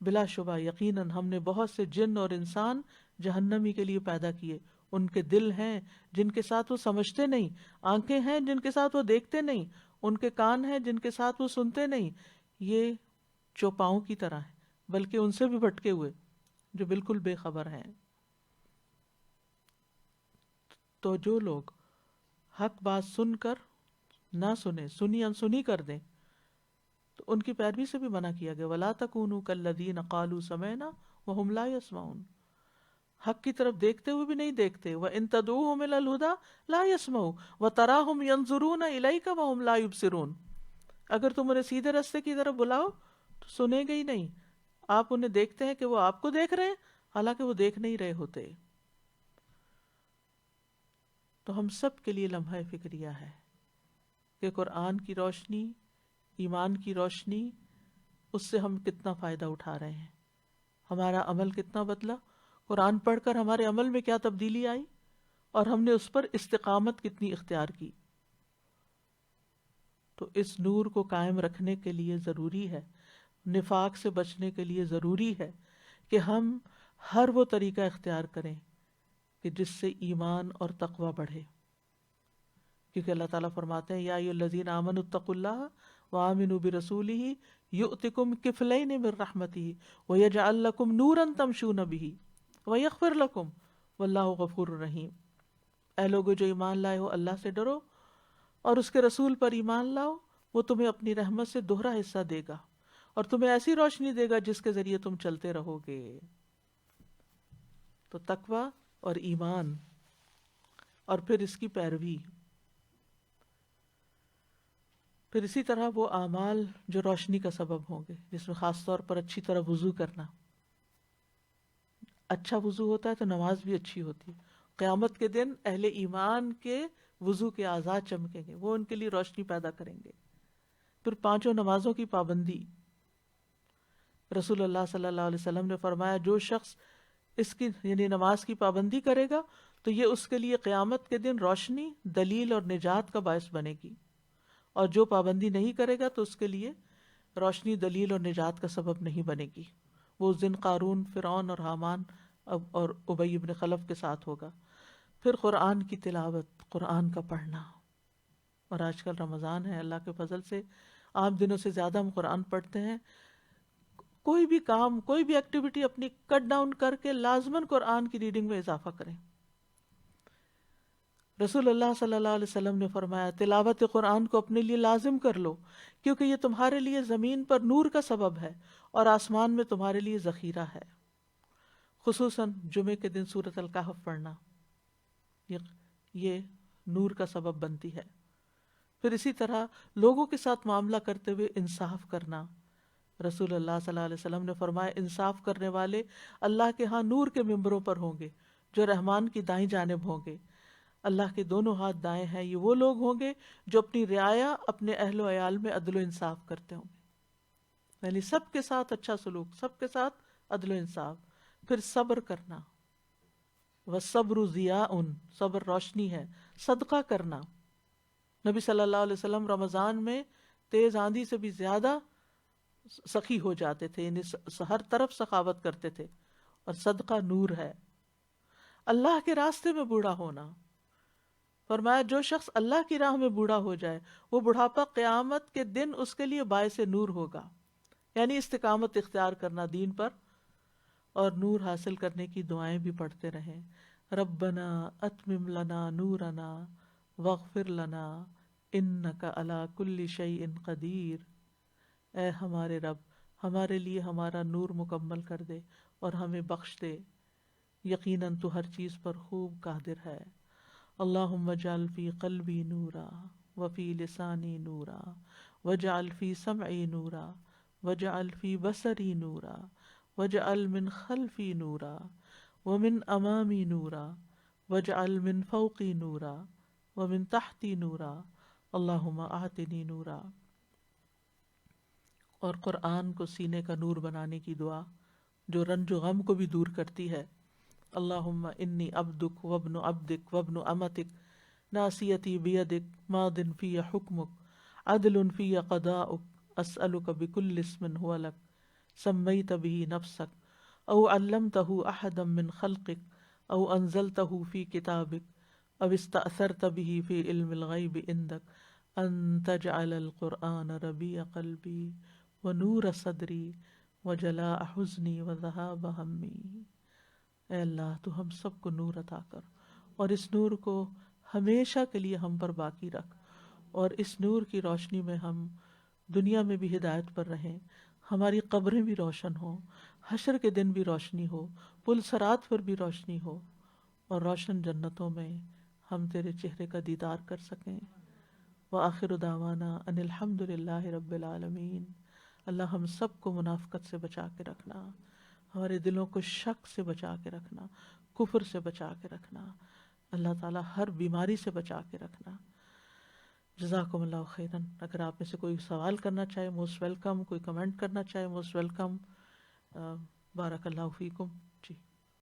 Speaker 2: بلا شبہ یقیناً ہم نے بہت سے جن اور انسان جہنمی کے لیے پیدا کیے. ان کے دل ہیں جن کے ساتھ وہ سمجھتے نہیں، آنکھیں ہیں جن کے ساتھ وہ دیکھتے نہیں، ان کے کان ہیں جن کے ساتھ وہ سنتے نہیں. یہ چوپاؤں کی طرح ہیں، بلکہ ان سے بھی بھٹکے ہوئے جو بالکل بے خبر ہیں. تو جو لوگ حق بات سن کر نہ سنیں، سنی انسنی کر دیں، تو ان کی پیروی سے بھی منع کیا گیا. وَلَا تَكُونُوا كَالَّذِينَ قَالُوا سَمِعْنَا وَهُمْ لَا يَسْمَعُونَ. حق کی طرف دیکھتے ہوئے بھی نہیں دیکھتے. وَإِن تَدْعُوهُمْ إِلَى الْهُدَى لَا يَسْمَعُوا وَتَرَاهُمْ يَنظُرُونَ إِلَيْكَ وَهُمْ لَا يُبْصِرُونَ. اگر تم انہیں سیدھے راستے کی طرف بلاؤ تو سنیں گے ہی نہیں. آپ انہیں دیکھتے ہیں کہ وہ آپ کو دیکھ رہے ہیں، حالانکہ وہ دیکھ نہیں رہے ہوتے. تو ہم سب کے لیے لمحہ فکریہ ہے کہ قرآن کی روشنی، ایمان کی روشنی اس سے ہم کتنا فائدہ اٹھا رہے ہیں، ہمارا عمل کتنا بدلا، قرآن پڑھ کر ہمارے عمل میں کیا تبدیلی آئی، اور ہم نے اس پر استقامت کتنی اختیار کی۔ تو اس نور کو قائم رکھنے کے لیے ضروری ہے، نفاق سے بچنے کے لیے ضروری ہے کہ ہم ہر وہ طریقہ اختیار کریں کہ جس سے ایمان اور تقوی بڑھے، کیونکہ اللہ تعالیٰ فرماتے ہیں یا ایھا الذین آمنوا اتقوا اللہ وآمنوا برسولہ یؤتکم کفلین من رحمتہ ویجعل لکم نورا تمشون بہ ویغفر لکم واللہ غفور رحیم۔ اے لوگو جو ایمان لائے ہو، اللہ سے ڈرو اور اس کے رسول پر ایمان لاؤ، وہ تمہیں اپنی رحمت سے دوہرا حصہ دے گا اور تمہیں ایسی روشنی دے گا جس کے ذریعے تم چلتے رہو گے۔ تو تقوی اور ایمان، اور پھر اس کی پیروی، پھر اسی طرح وہ اعمال جو روشنی کا سبب ہوں گے، جس میں خاص طور پر اچھی طرح وضو کرنا۔ اچھا وضو ہوتا ہے تو نماز بھی اچھی ہوتی ہے۔ قیامت کے دن اہل ایمان کے وضو کے اعضاء چمکیں گے، وہ ان کے لیے روشنی پیدا کریں گے۔ پھر 5 نمازوں کی پابندی، رسول اللہ صلی اللہ علیہ وسلم نے فرمایا جو شخص اس کی یعنی نماز کی پابندی کرے گا تو یہ اس کے لیے قیامت کے دن روشنی، دلیل اور نجات کا باعث بنے گی، اور جو پابندی نہیں کرے گا تو اس کے لیے روشنی، دلیل اور نجات کا سبب نہیں بنے گی۔ وہ اس دن قارون، فرعون اور حامان اور ابی بن خلف کے ساتھ ہوگا۔ پھر قرآن کی تلاوت، قرآن کا پڑھنا، اور آج کل رمضان ہے، اللہ کے فضل سے عام دنوں سے زیادہ ہم قرآن پڑھتے ہیں۔ کوئی بھی کام، کوئی بھی ایکٹیویٹی اپنی کٹ ڈاؤن کر کے لازماً قرآن کی ریڈنگ میں اضافہ کریں۔ رسول اللہ صلی اللہ علیہ وسلم نے فرمایا تلاوت قرآن کو اپنے لیے لازم کر لو، کیونکہ یہ تمہارے لیے زمین پر نور کا سبب ہے اور آسمان میں تمہارے لیے ذخیرہ ہے۔ خصوصاً جمعے کے دن سورۃ الکہف پڑھنا یہ نور کا سبب بنتی ہے۔ پھر اسی طرح لوگوں کے ساتھ معاملہ کرتے ہوئے انصاف کرنا۔ رسول اللہ صلی اللہ علیہ وسلم نے فرمایا انصاف کرنے والے اللہ کے ہاں نور کے ممبروں پر ہوں گے جو رحمان کی دائیں جانب ہوں گے۔ اللہ کے دونوں ہاتھ دائیں ہیں، یہ وہ لوگ ہوں گے جو اپنی رعایا، اپنے اہل و عیال میں عدل و انصاف کرتے ہوں گے، یعنی سب کے ساتھ اچھا سلوک، سب کے ساتھ عدل و انصاف۔ پھر صبر کرنا، وَالصَّبْرُ ضِيَاءٌ، صبر روشنی ہے۔ صدقہ کرنا، نبی صلی اللہ علیہ وسلم رمضان میں تیز آندھی سے بھی زیادہ سخی ہو جاتے تھے، یعنی ہر طرف سخاوت کرتے تھے، اور صدقہ نور ہے۔ اللہ کے راستے میں بوڑھا ہونا، فرمایا جو شخص اللہ کی راہ میں بوڑھا ہو جائے وہ بڑھاپا قیامت کے دن اس کے لیے باعث نور ہوگا، یعنی استقامت اختیار کرنا دین پر، اور نور حاصل کرنے کی دعائیں بھی پڑھتے رہیں۔ ربنا اتمم لنا نورنا واغفر لنا انک علی کل شیء قدیر۔ اے ہمارے رب، ہمارے لیے ہمارا نور مکمل کر دے اور ہمیں بخش دے، یقیناً تو ہر چیز پر خوب قادر ہے۔ اللہم اجعل فی قلبی نورا وفی لسانی نورا واجعل فی سمعی نورا واجعل فی بصری نورا واجعل من خلفی نورا ومن امامی نورا واجعل من فوقی نورا ومن تحتی نورا اللہم اعطنی نورا۔ اور قرآن کو سینے کا نور بنانے کی دعا جو رنج و غم کو بھی دور کرتی ہے۔ اللہم انی عبدک وابن عبدک وابن امتک ناصیتی بیدک ماض فی حکمک عدل فی قضاؤک اسألک بکل اسم ہوا لک سمیت بہ نفسک او علمتہ احدا من خلقک او انزلتہ فی کتابک او استأثرت بہ فی علم الغیب عندک ان تجعل القرآن ربیع قلبی ونور صدری وجلاء حزنی وذہاب ہمی۔ اے اللہ تو ہم سب کو نور عطا کر، اور اس نور کو ہمیشہ کے لیے ہم پر باقی رکھ، اور اس نور کی روشنی میں ہم دنیا میں بھی ہدایت پر رہیں، ہماری قبریں بھی روشن ہوں، حشر کے دن بھی روشنی ہو، پل صراط پر بھی روشنی ہو، اور روشن جنتوں میں ہم تیرے چہرے کا دیدار کر سکیں۔ وآخر دعوانا ان الحمد للہ رب العالمین۔ اللہ ہم سب کو منافقت سے بچا کے رکھنا، ہمارے دلوں کو شک سے بچا کے رکھنا، کفر سے بچا کے رکھنا، اللہ تعالیٰ ہر بیماری سے بچا کے رکھنا۔ جزاکم اللہ خیرن. اگر آپ میں سے کوئی سوال کرنا چاہے موسٹ ویلکم، کوئی کمنٹ کرنا چاہے موسٹ ویلکم. بارک اللہ فیکم.